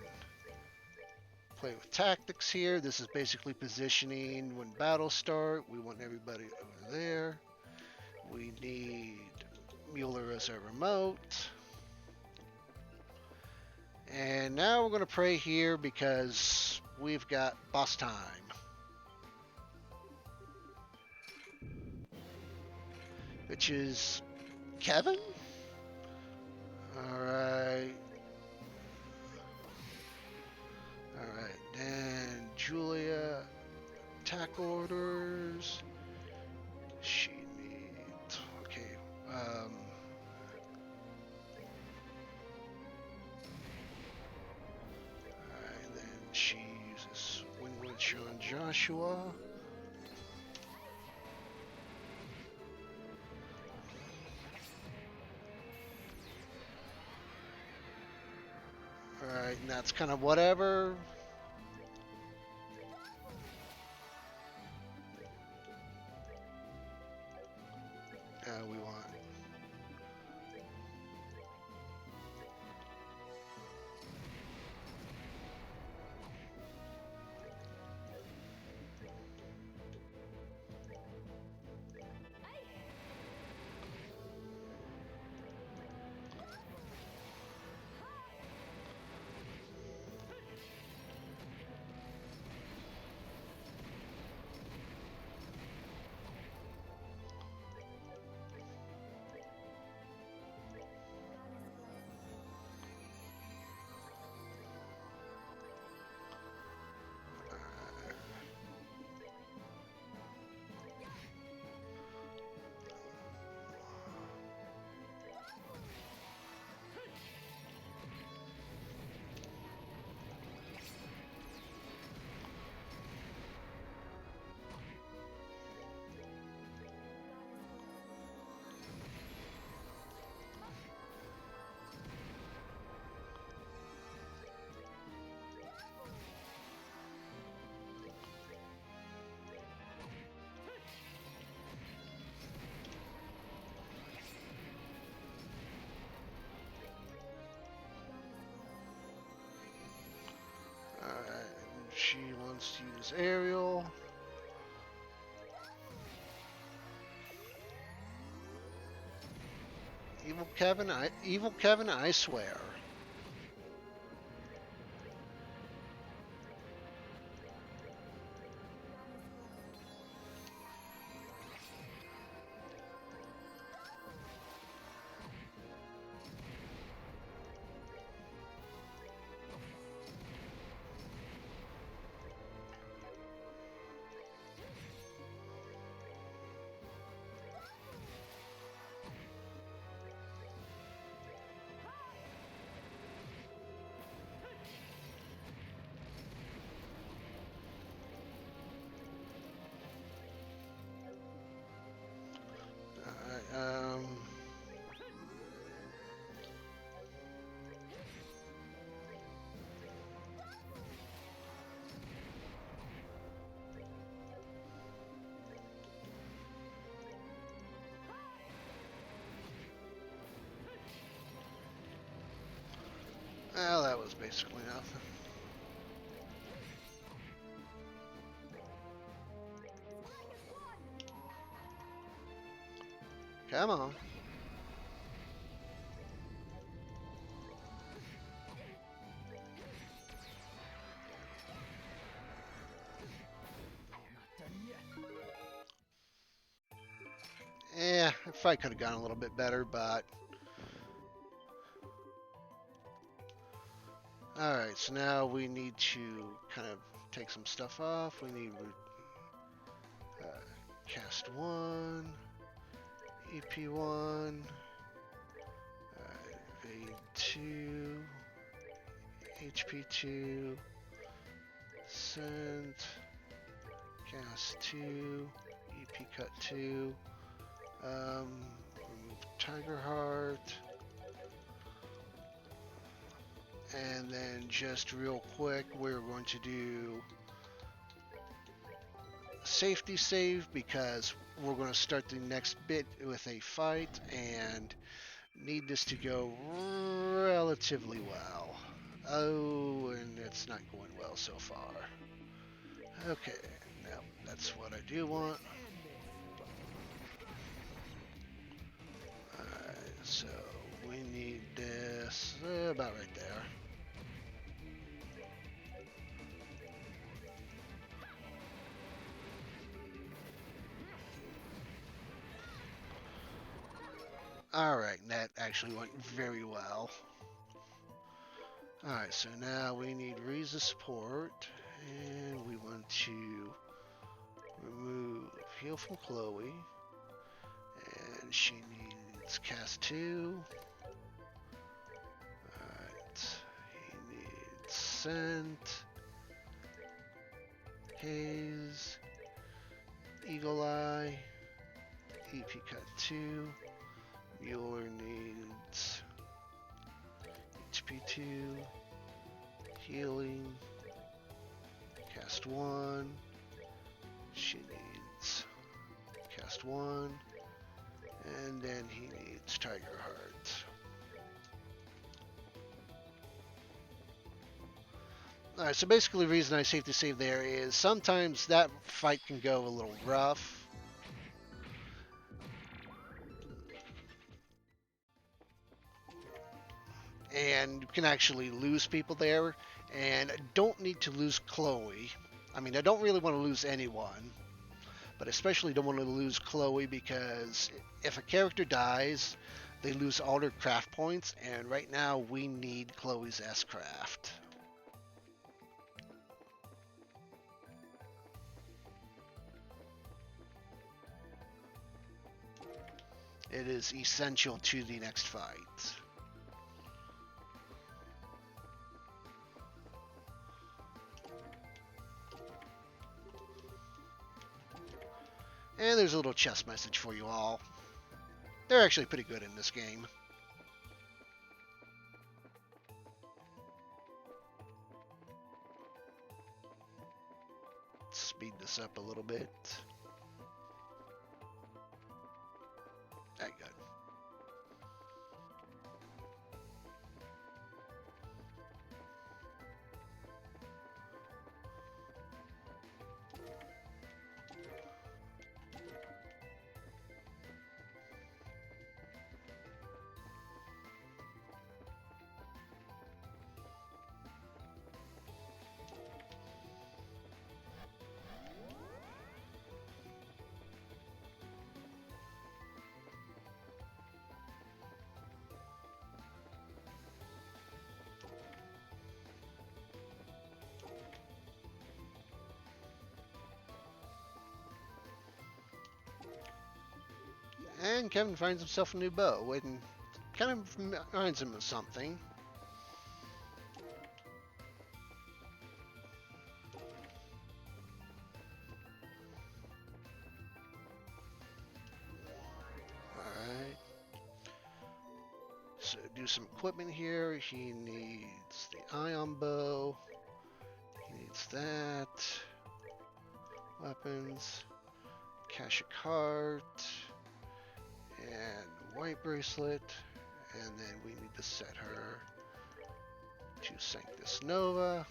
play with tactics here. This is basically positioning when battles start. We want everybody over there. We need Mueller as our remote. And now we're going to pray here because we've got boss time. Which is Kevin? Alright. Alright, then Julia, attack orders. She needs, okay, alright, then she uses Wind Witch on Joshua. Alright, and that's kind of whatever. We want. She wants to use aerial. Evil Kevin, I swear. bows basically now. Come on. Not done yet. Yeah, the fight could have gone a little bit better, but... Alright, so now we need to kind of take some stuff off. We need cast 1, EP1, evade 2, HP2, send, cast 2, EP cut 2, remove Tiger Heart, and then just real quick, we're going to do safety save because we're going to start the next bit with a fight and need this to go relatively well. Oh, and it's not going well so far. Okay, now that's what I do want. Alright, so we need this about right there. Alright, that actually went very well. Alright, so now we need Riza support, and we want to remove heal from Chloe, and she needs cast 2. Alright, he needs scent, haze, eagle eye, EP cut 2. Mueller needs HP2, healing, cast 1, she needs cast 1, and then he needs Tiger Heart. Alright, so basically the reason I safety save there is sometimes that fight can go a little rough. And you can actually lose people there, and I don't need to lose Chloe. I mean, I don't really want to lose anyone, but especially don't want to lose Chloe because if a character dies, they lose all their craft points, and right now we need Chloe's S-Craft. It is essential to the next fight. And there's a little chest message for you all. They're actually pretty good in this game. Speed this up a little bit. There you go. And Kevin finds himself a new bow, and kind of reminds him of something. Alright. So do some equipment here. He needs the ion bow. He needs that. Weapons. Cash a cart. And white bracelet, and then we need to set her to Sanctus Nova.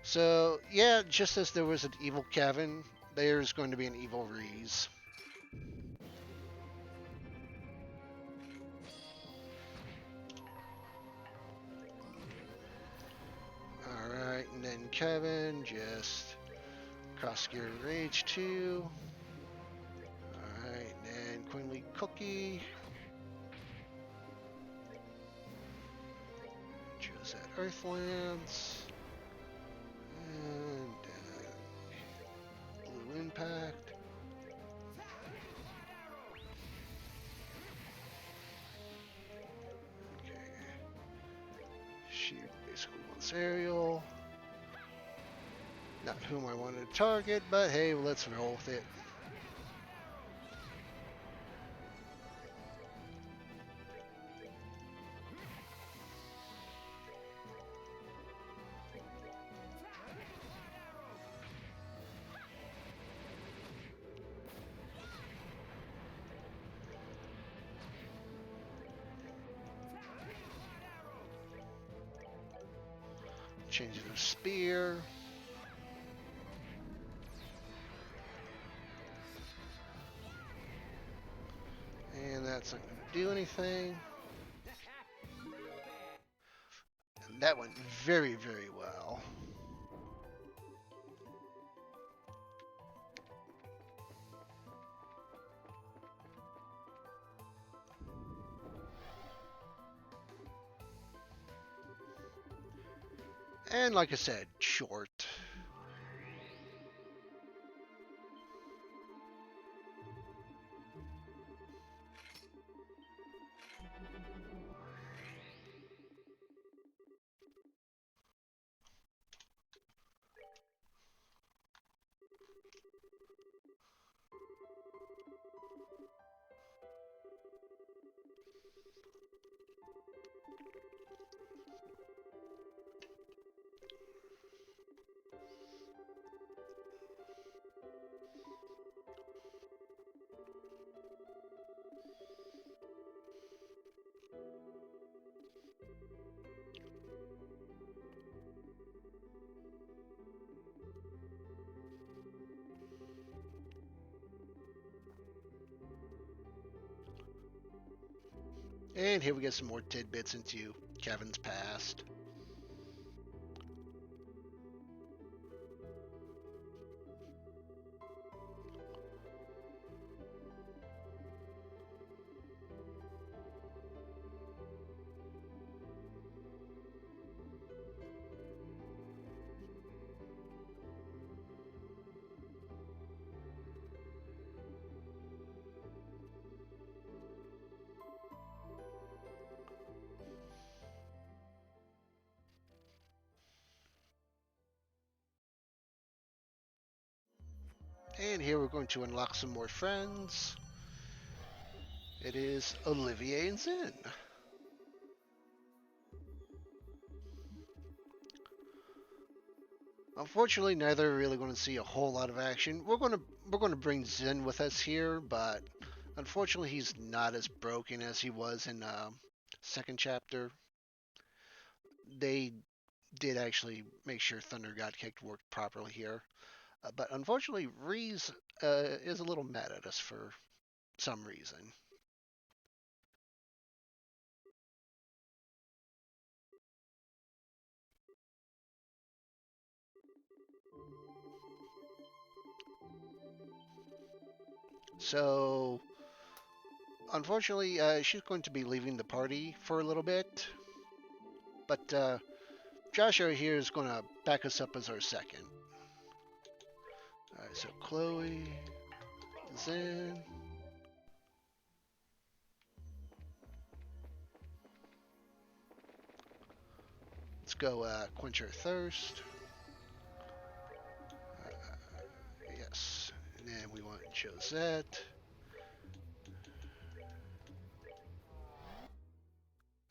So, yeah, just as there was an evil Kevin, there's going to be an evil Reese. Alright, and then Kevin, just cross gear Rage 2. Alright, and Queenly Cookie. Choose that Earthlands. And Blue Impact. Okay. She basically wants Ariel. Not whom I wanted to target, but hey, let's roll with it. Changing the spear. And that's not going to do anything. And that went very, very well. And like I said, short. And here we get some more tidbits into Kevin's past. And here we're going to unlock some more friends. It is Olivier and Zen. Unfortunately, neither are really going to see a whole lot of action. We're going to bring Zen with us here, but unfortunately, he's not as broken as he was in second chapter. They did actually make sure Thunder God Kicked worked properly here, but unfortunately, Reese is a little mad at us for some reason. So, unfortunately, she's going to be leaving the party for a little bit. But Joshua here is going to back us up as our second. Alright, so Chloe, Zen. Let's go quench her thirst. Yes. And then we want Josette.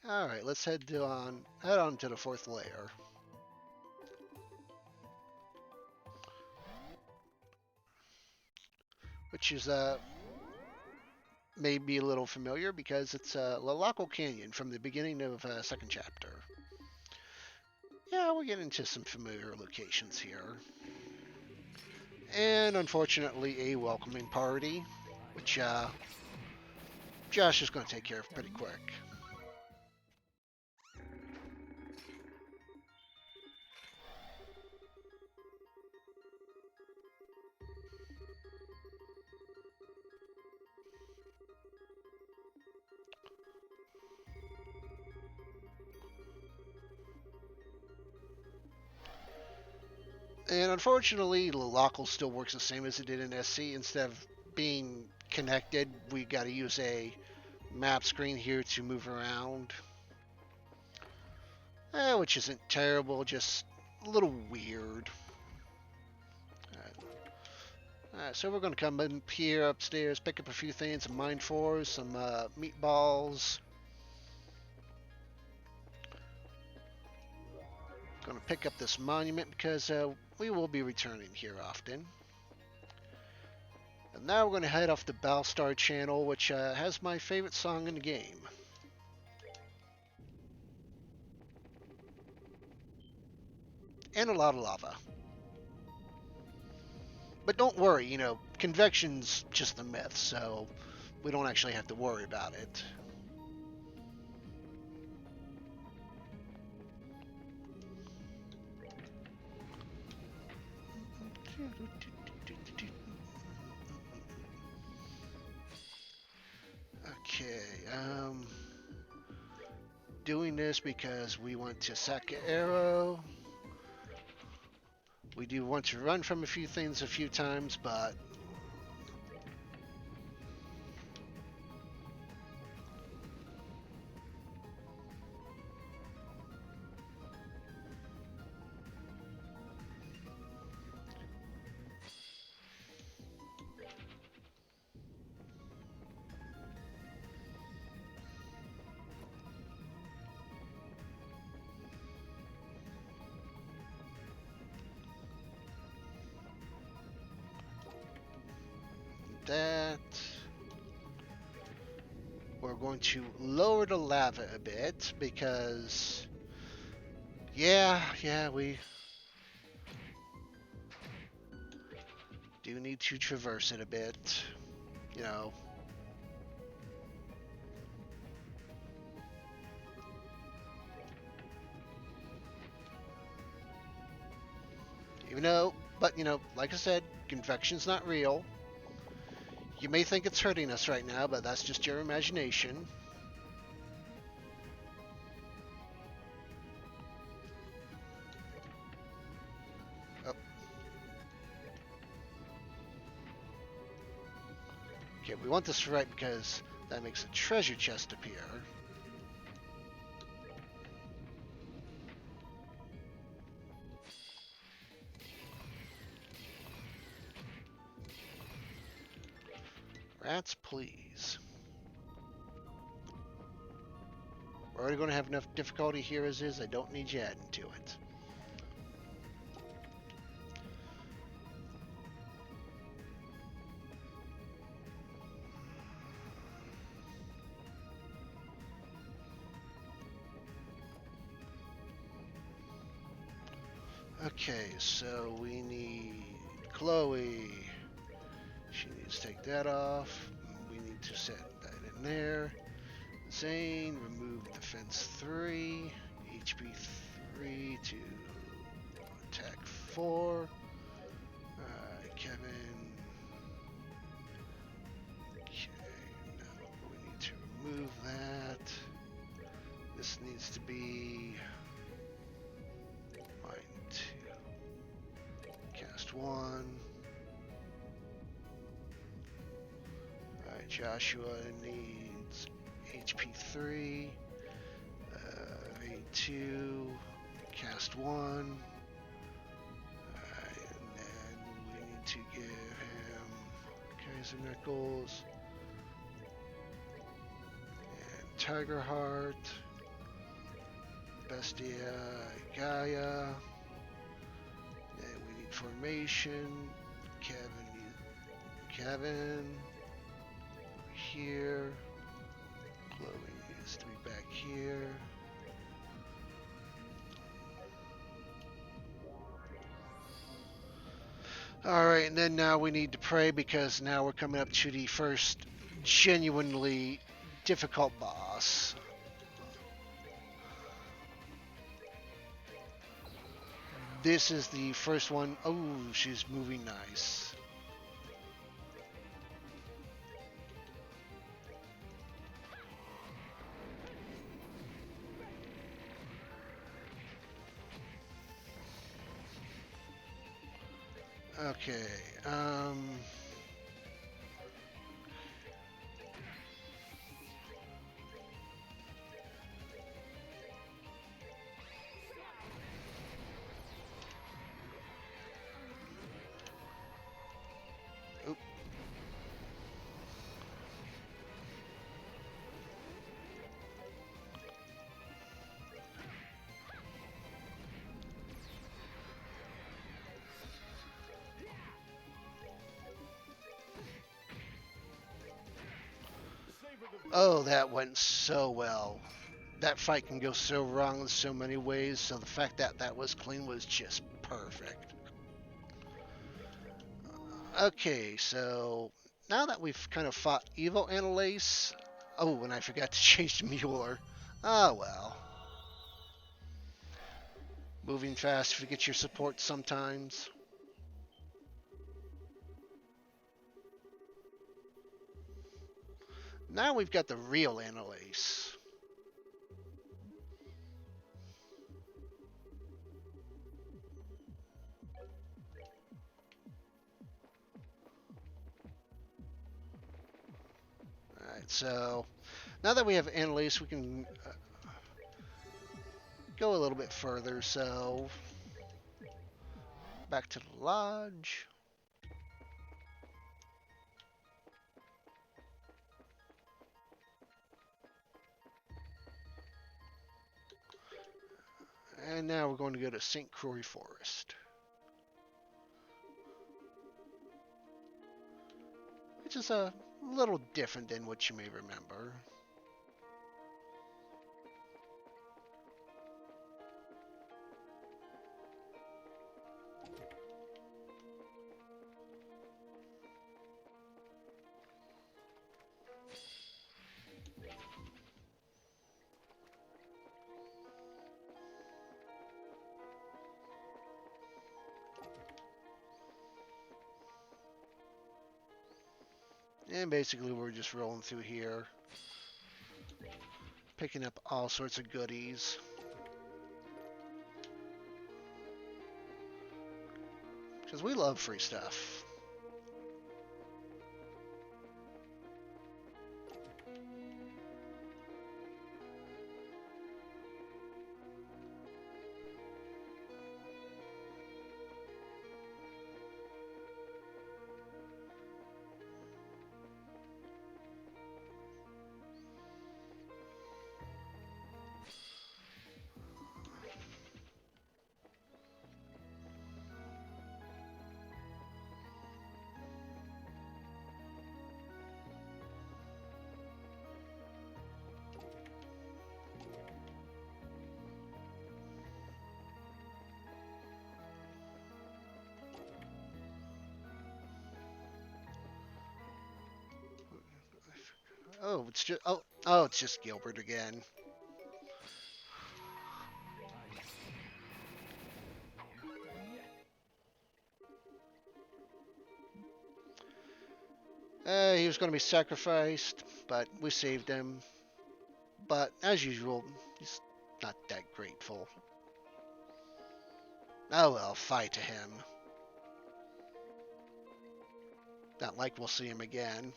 Alright, let's head on to the fourth layer. Which is may be a little familiar because it's Lalaco Canyon from the beginning of second chapter. Yeah, we're getting into some familiar locations here. And unfortunately, a welcoming party, which Josh is going to take care of pretty quick. And unfortunately, Lockle still works the same as it did in SC. Instead of being connected, we got to use a map screen here to move around. Which isn't terrible, just a little weird. So we're going to come in here upstairs, pick up a few things, some mine fours, some meatballs. Going to pick up this monument because we will be returning here often. And now we're going to head off the Balstar channel, which has my favorite song in the game. And a lot of lava. But don't worry, you know, convection's just a myth, so we don't actually have to worry about it. Okay, doing this because we want to sack arrow. We do want to run from a few things a few times, but that. We're going to lower the lava a bit because, yeah, we do need to traverse it a bit, you know. Even though, but you know, like I said, convection's not real. You may think it's hurting us right now, but that's just your imagination. Oh. Okay, we want this right because that makes a treasure chest appear. Rats, please. We're already going to have enough difficulty here as is. I don't need you adding to it. Okay, so we need Chloe. She needs to take that off. We need to set that in there. Zane, remove defense 3, HP 3 to attack 4. Kevin. Okay, now we need to remove that. This needs to be mine 2. Cast 1. Alright, Joshua needs HP 3, V2, cast 1, and then we need to give him Kaiser Knuckles, and Tiger Heart, Bestia, Gaia, and we need Formation, Kevin, here. Chloe needs to be back here. Alright, and then now we need to pray because now we're coming up to the first genuinely difficult boss. This is the first one. Oh, she's moving nice. Okay, oop. Oh, that went so well. That fight can go so wrong in so many ways, so the fact that that was clean was just perfect. Okay, so now that we've kind of fought Evil Annalise, oh, and I forgot to change to Mueller. Ah, well. Moving fast, forget your support sometimes. Now we've got the real Annalise. Alright, so now that we have Annalise, we can go a little bit further. So back to the lodge. And now we're going to go to St. Croix Forest, which is a little different than what you may remember. And basically we're just rolling through here, picking up all sorts of goodies. Because we love free stuff. Oh, it's just it's just Gilbert again. He was going to be sacrificed, but we saved him. But as usual, he's not that grateful. Oh well, fight to him. Not like we'll see him again.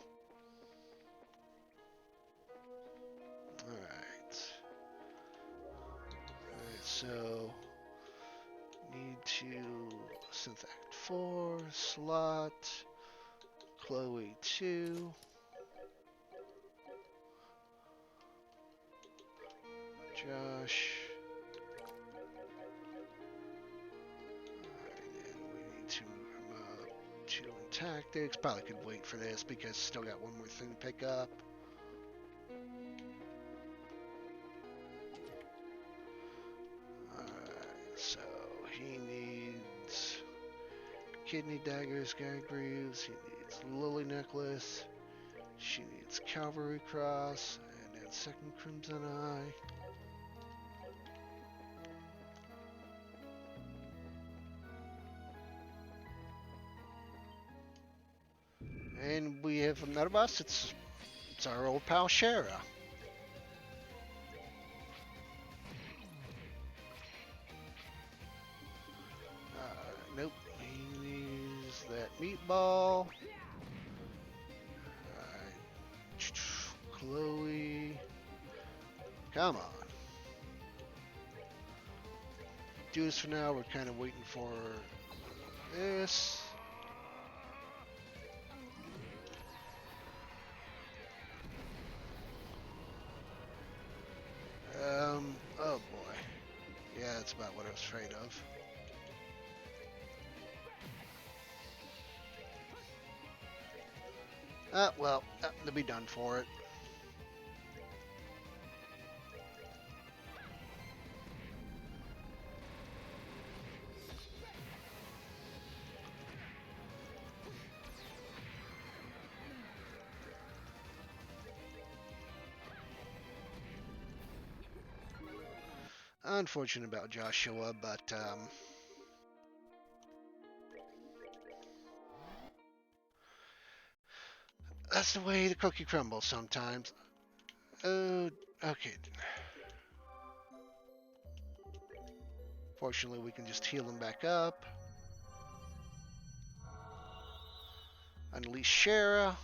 Alright. Alright, so need to Synth Act 4, slot, Chloe 2. Josh. Alright, and we need to move him up Two in tactics. Probably could wait for this because still got one more thing to pick up. Alright, so he needs kidney daggers, gag greaves, he needs lily necklace, she needs cavalry cross, and then second crimson eye. And we have another boss. It's our old pal Shara. Nope. He needs that meatball. Alright. Chloe. Come on. Do this for now. We're kind of waiting for this. Oh boy. Yeah, that's about what I was afraid of. Well, they'll be done for it. Unfortunate about Joshua, but that's the way the cookie crumbles sometimes. Oh, okay. Fortunately, we can just heal him back up. Unleash Shara.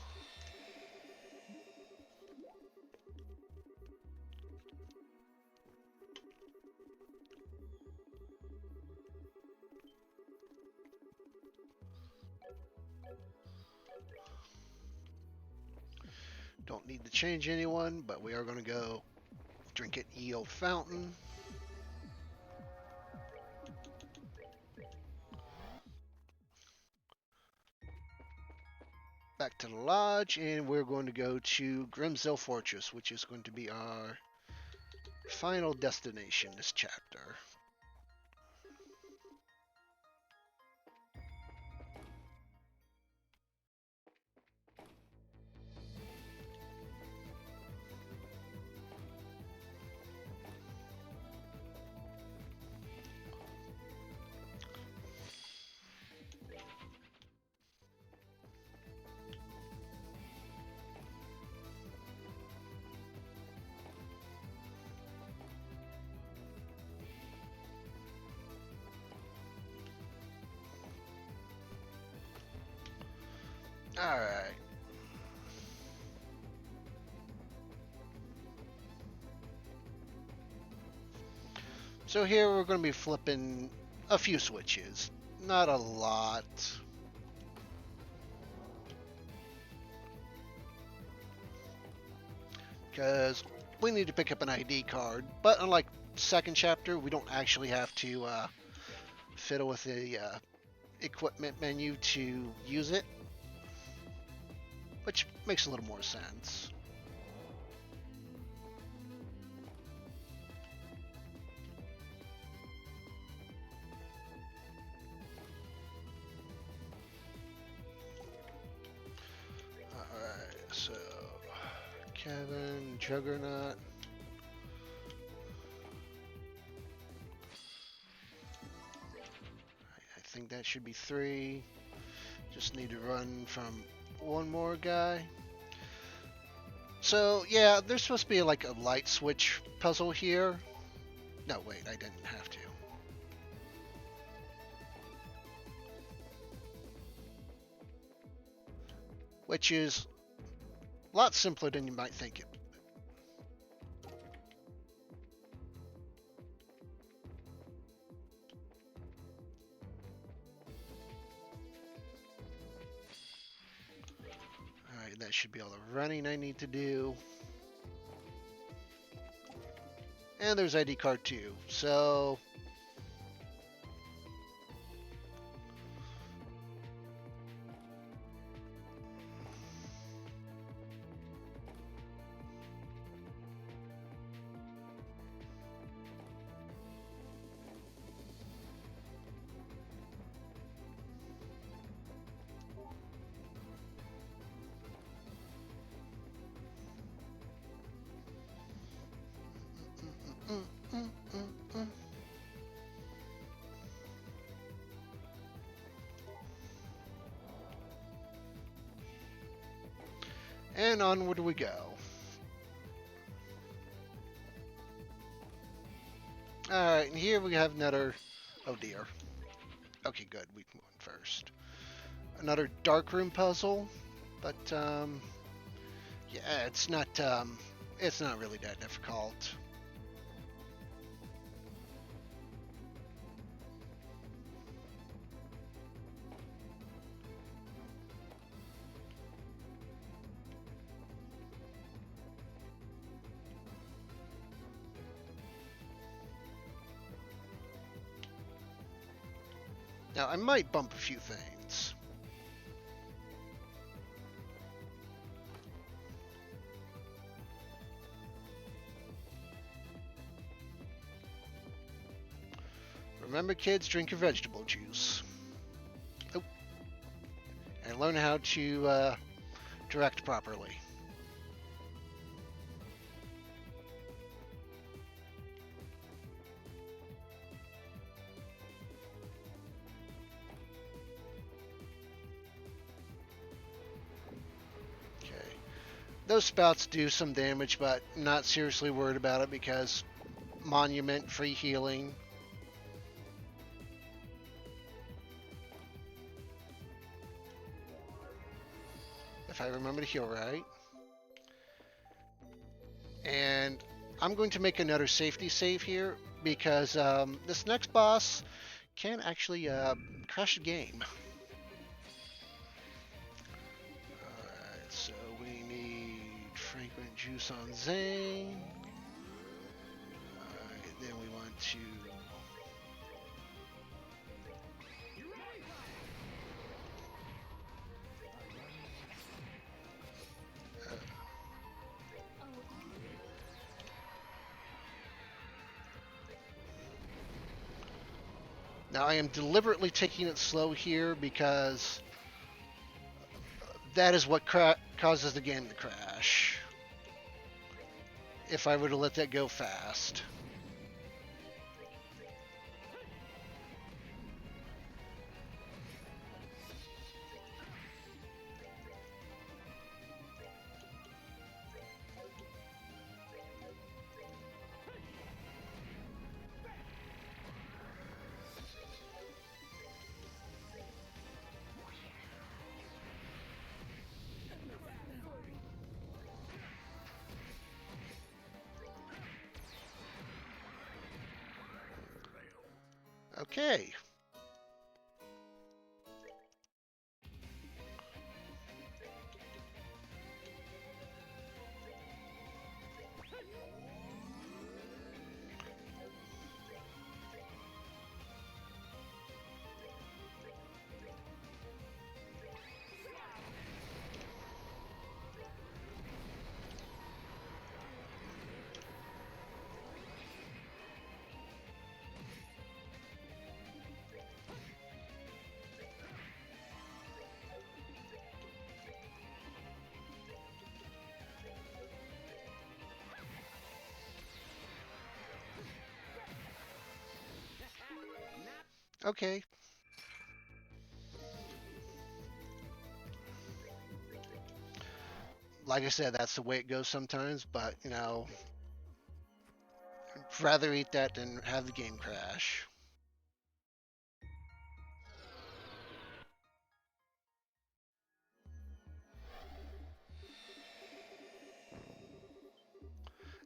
Don't need to change anyone, but we are going to go drink at Eo Fountain. Back to the lodge, and we're going to go to Grimsdale Fortress, which is going to be our final destination this chapter. Alright. So here we're going to be flipping a few switches. Not a lot. Because we need to pick up an ID card. But unlike second chapter, we don't actually have to fiddle with the equipment menu to use it. Which makes a little more sense. Alright, so Kevin, Juggernaut. I think that should be 3. Just need to run from one more guy. So yeah, there's supposed to be like a light switch puzzle here. No, wait, I didn't have to. Which is a lot simpler than you might think it. Alright, that should be all the running I need to do. And there's ID card 2. So And onward we go. Alright, and here we have another... Oh dear. Okay, good. We went first. Another dark room puzzle. But, yeah, it's not really that difficult. Now, I might bump a few things. Remember, kids, drink your vegetable juice. Oh. And learn how to direct properly. Those spouts do some damage, but not seriously worried about it because monument, free healing. If I remember to heal right. And I'm going to make another safety save here because this next boss can actually crash the game. Alright, so we need fragrant juice on Zane. Alright, then we want to... Now I am deliberately taking it slow here because that is what causes the game to crash. If I were to let that go fast. Okay. Okay. Like I said, that's the way it goes sometimes, but, you know, I'd rather eat that than have the game crash.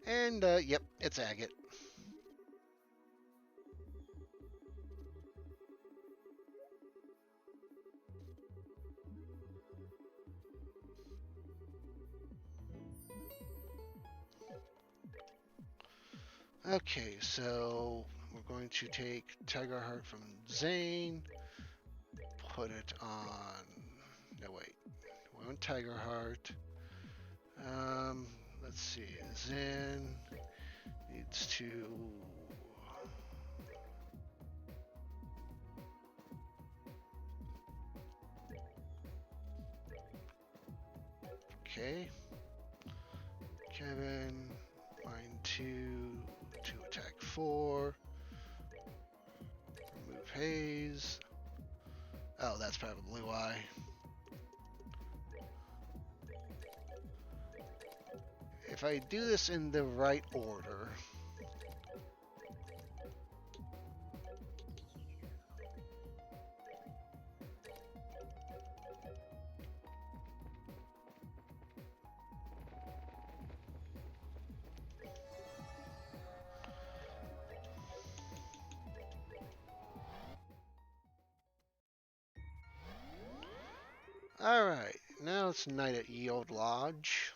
And, yep, it's agate. Okay, so we're going to take Tiger Heart from Zane, put it on... No, wait. We want Tiger Heart. Let's see. Zen needs to... Okay. Kevin, mine 2, to attack 4. Remove Haze. Oh, that's probably why. if I do this in the right order. Alright, now it's night at Ye Old Lodge.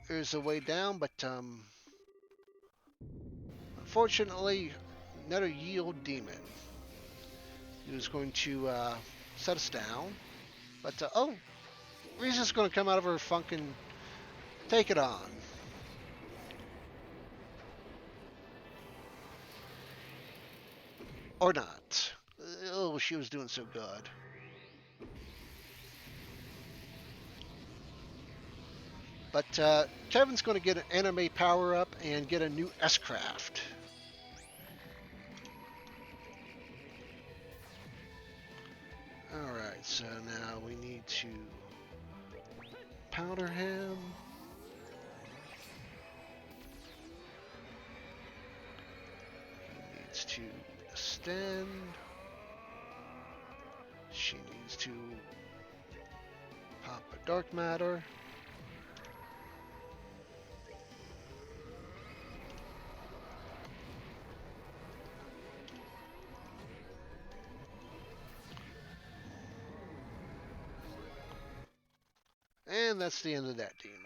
There's a way down, but unfortunately, another Ye Old Demon. He was going to set us down, but oh, Riza's going to come out of her funk and take it on. Or not. Oh, she was doing so good. But Kevin's going to get an anime power-up and get a new S-Craft. Alright, so now we need to powder him. He needs to extend. She needs to pop a dark matter. And that's the end of that demon.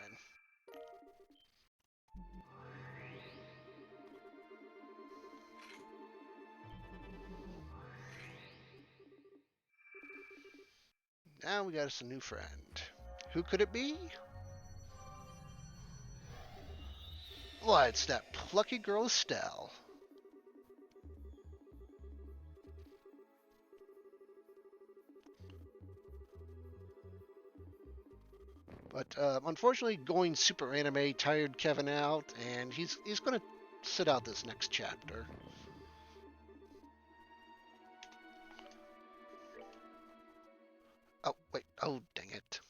Now we got us a new friend. Who could it be? Why, it's that plucky girl Estelle. But unfortunately, going super anime tired Kevin out, and he's going to sit out this next chapter. Oh, wait. Oh, dang it.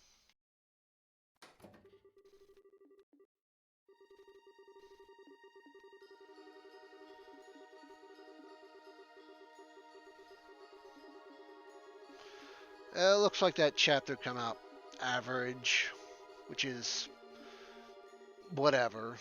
Looks like that chapter come out average, which is whatever.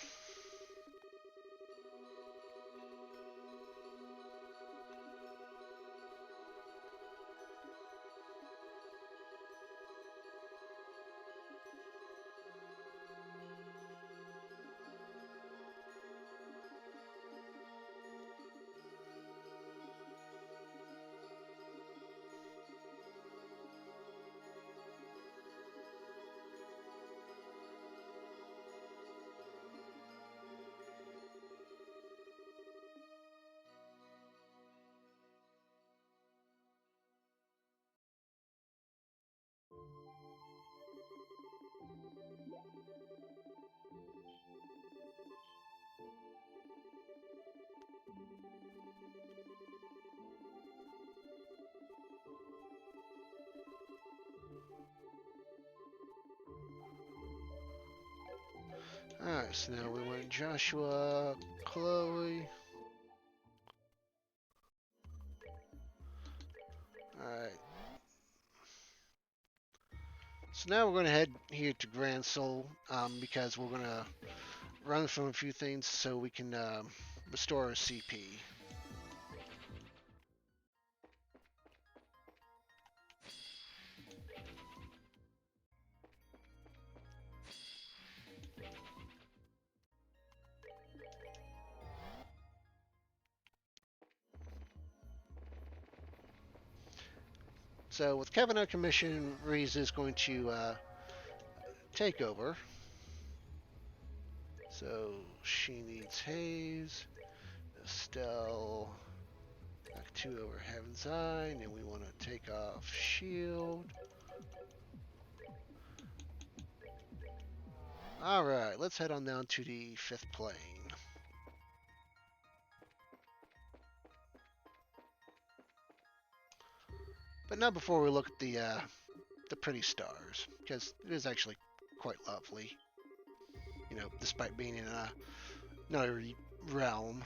Alright, so now we want Joshua, Chloe. Alright. So now we're going to head here to Grand Soul because we're going to run from a few things so we can restore our CP. So with Kevin out of commission, Reese is going to take over. So she needs Haze, Estelle, back 2 over Heaven's Eye, and then we want to take off Shield. Alright, let's head on down to the 5th plane. But not before we look at the pretty stars, because it is actually quite lovely. You know, despite being in another realm.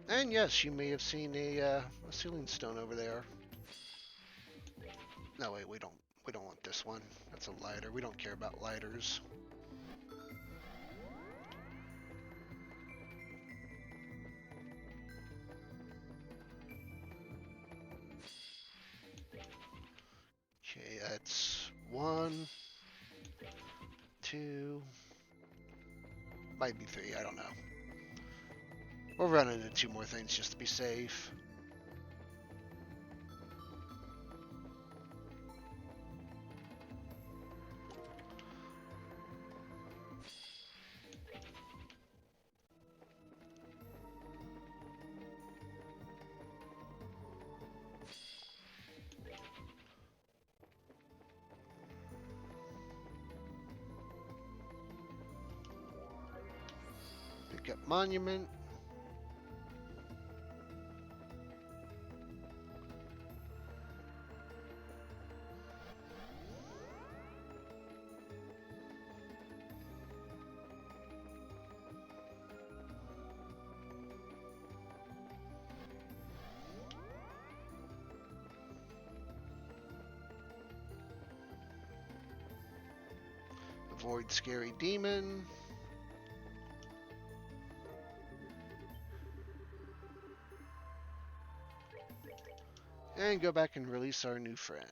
And yes, you may have seen a ceiling stone over there. No, wait, we don't. We don't want this one. That's a lighter. We don't care about lighters. Okay, that's 1, 2, might be 3. I don't know. We'll run into 2 more things just to be safe. Pick up monument. Avoid scary demon. And go back and release our new friend.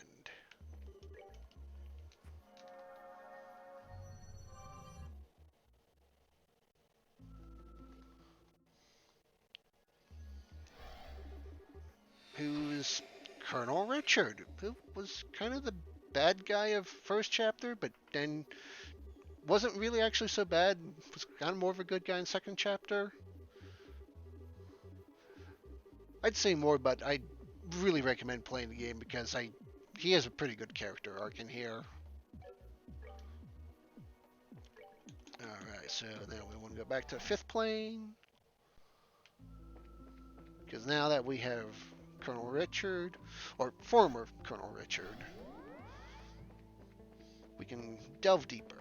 Who's Colonel Richard, who was kind of the bad guy of first chapter, but then wasn't really actually so bad. Was kind of more of a good guy in second chapter. I'd say more, but I really recommend playing the game because he has a pretty good character arc in here. Alright, so then we want to go back to the 5th plane. Because now that we have Colonel Richard, or former Colonel Richard, we can delve deeper.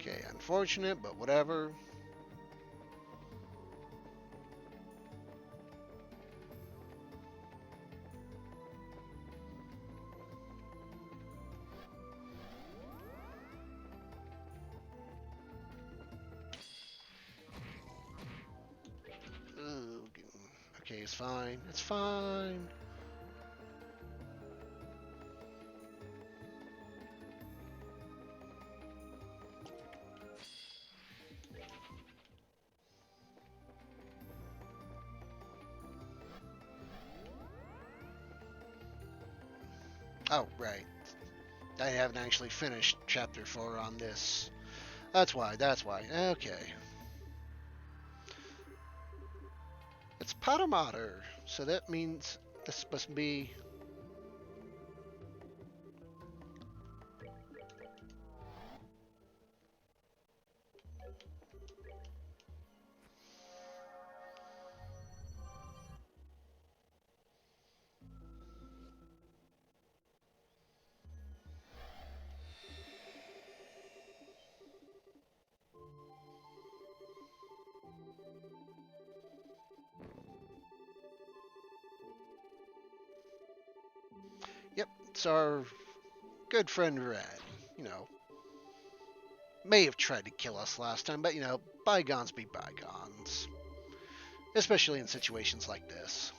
Okay, unfortunate, but whatever. Ooh, okay, it's fine. It's fine. Oh, right. I haven't actually finished chapter 4 on this. That's why. Okay. It's Potamater, so that means this must be... It's our good friend Red. You know, may have tried to kill us last time, but bygones be bygones. Especially in situations like this.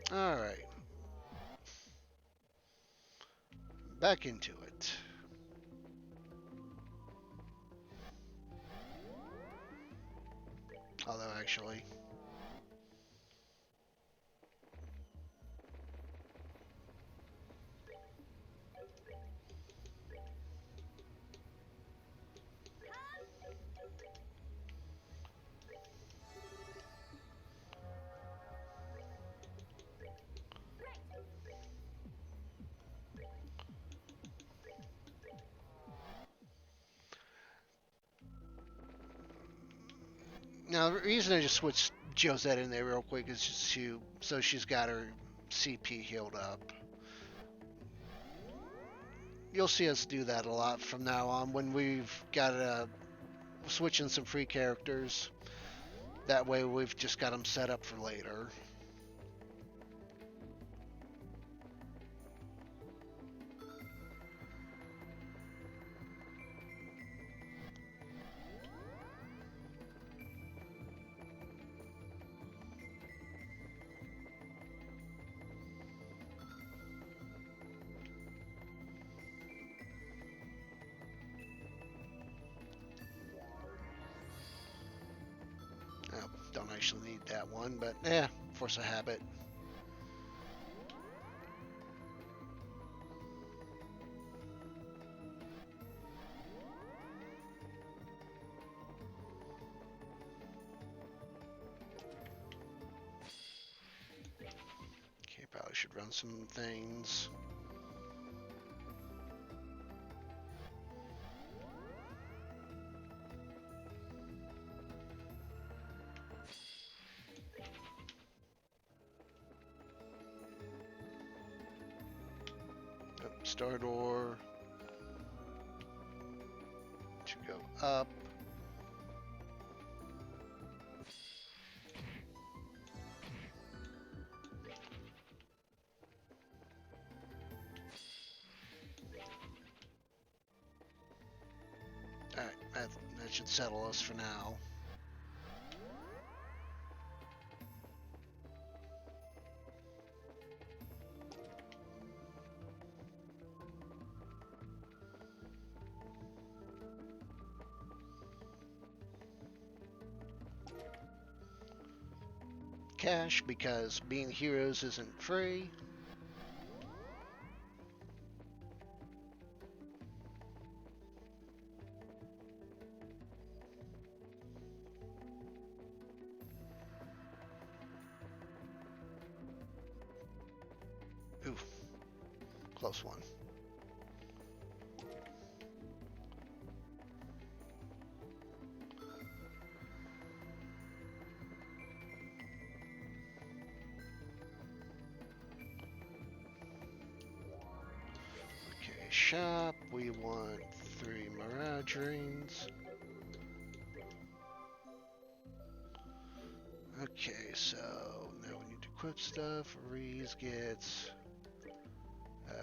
Alright. Back into it. Although, actually... Now, the reason I just switched Josette in there real quick is just so she's got her CP healed up. You'll see us do that a lot from now on when we've got to switch in some free characters. That way we've just got them set up for later. Don't actually need that one, but force of habit. Okay, probably should run some things. Star door to go up. Alright, that should settle us for now. Cash, because being heroes isn't free. Oof. Close one. Shop, we want 3 Mirage Rings. Okay, so now we need to equip stuff. Reese gets.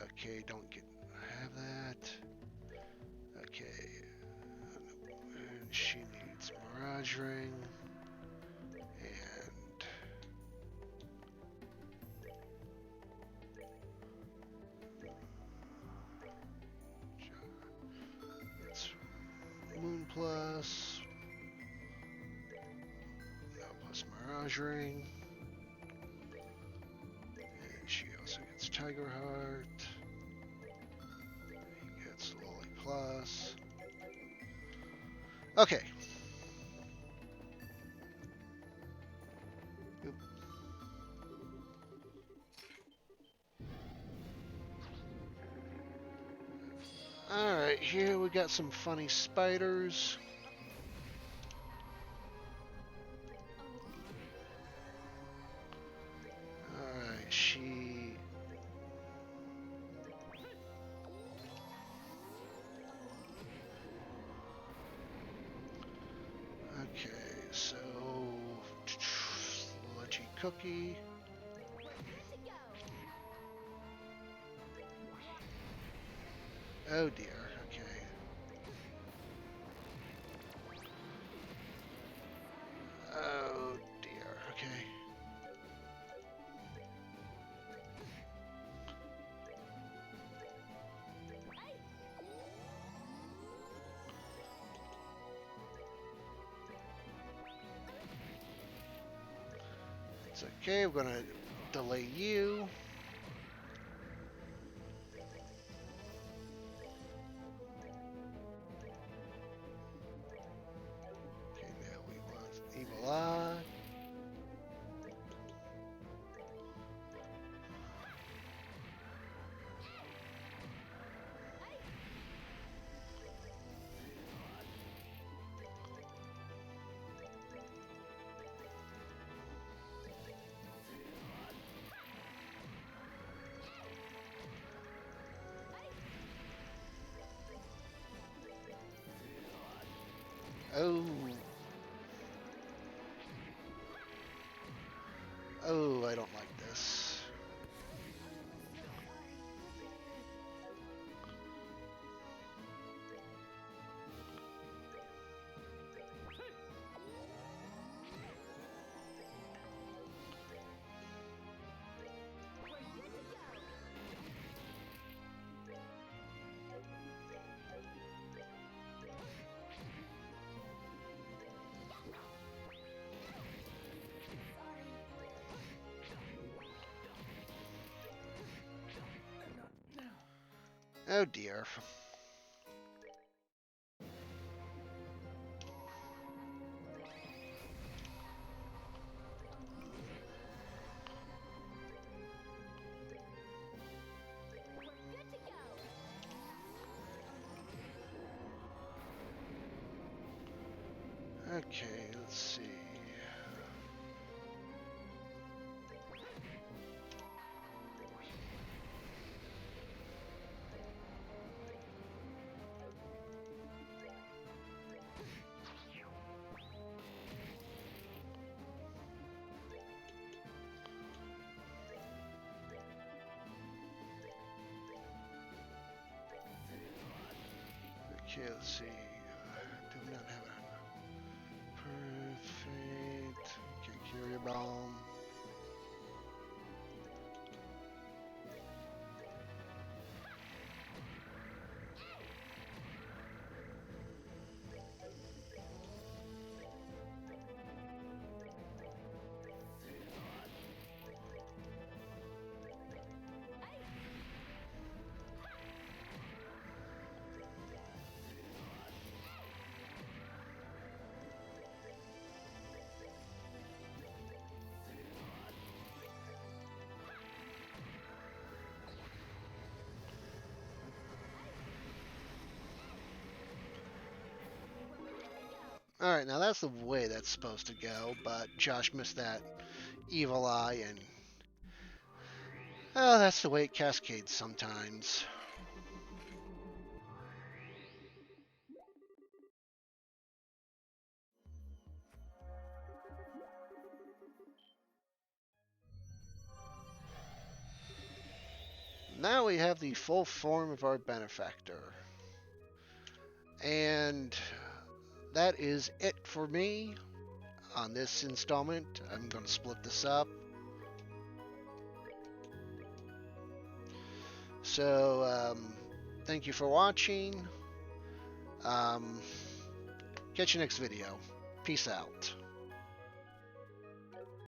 Okay, don't have that. Okay, and she needs Mirage Ring. Moon plus. No, plus Mirage Ring. And she also gets Tiger Heart. He gets Lily plus. Okay. Alright, here we got some funny spiders. Alright, she... Okay, so... Sludgy cookie. Oh dear, okay. Oh dear, okay. It's okay, we're gonna delay you. Okay, now we want Evil Eye. Oh. Oh, I don't like this. Oh dear. Okay, let's see. Okay, let's see. Do not have a perfect. Okay, Curia Balm. Alright, now that's the way that's supposed to go, but Josh missed that Evil Eye, and oh, that's the way it cascades sometimes. Now we have the full form of our benefactor. And that is it for me on this installment. I'm going to split this up. So, thank you for watching. Catch you next video. Peace out.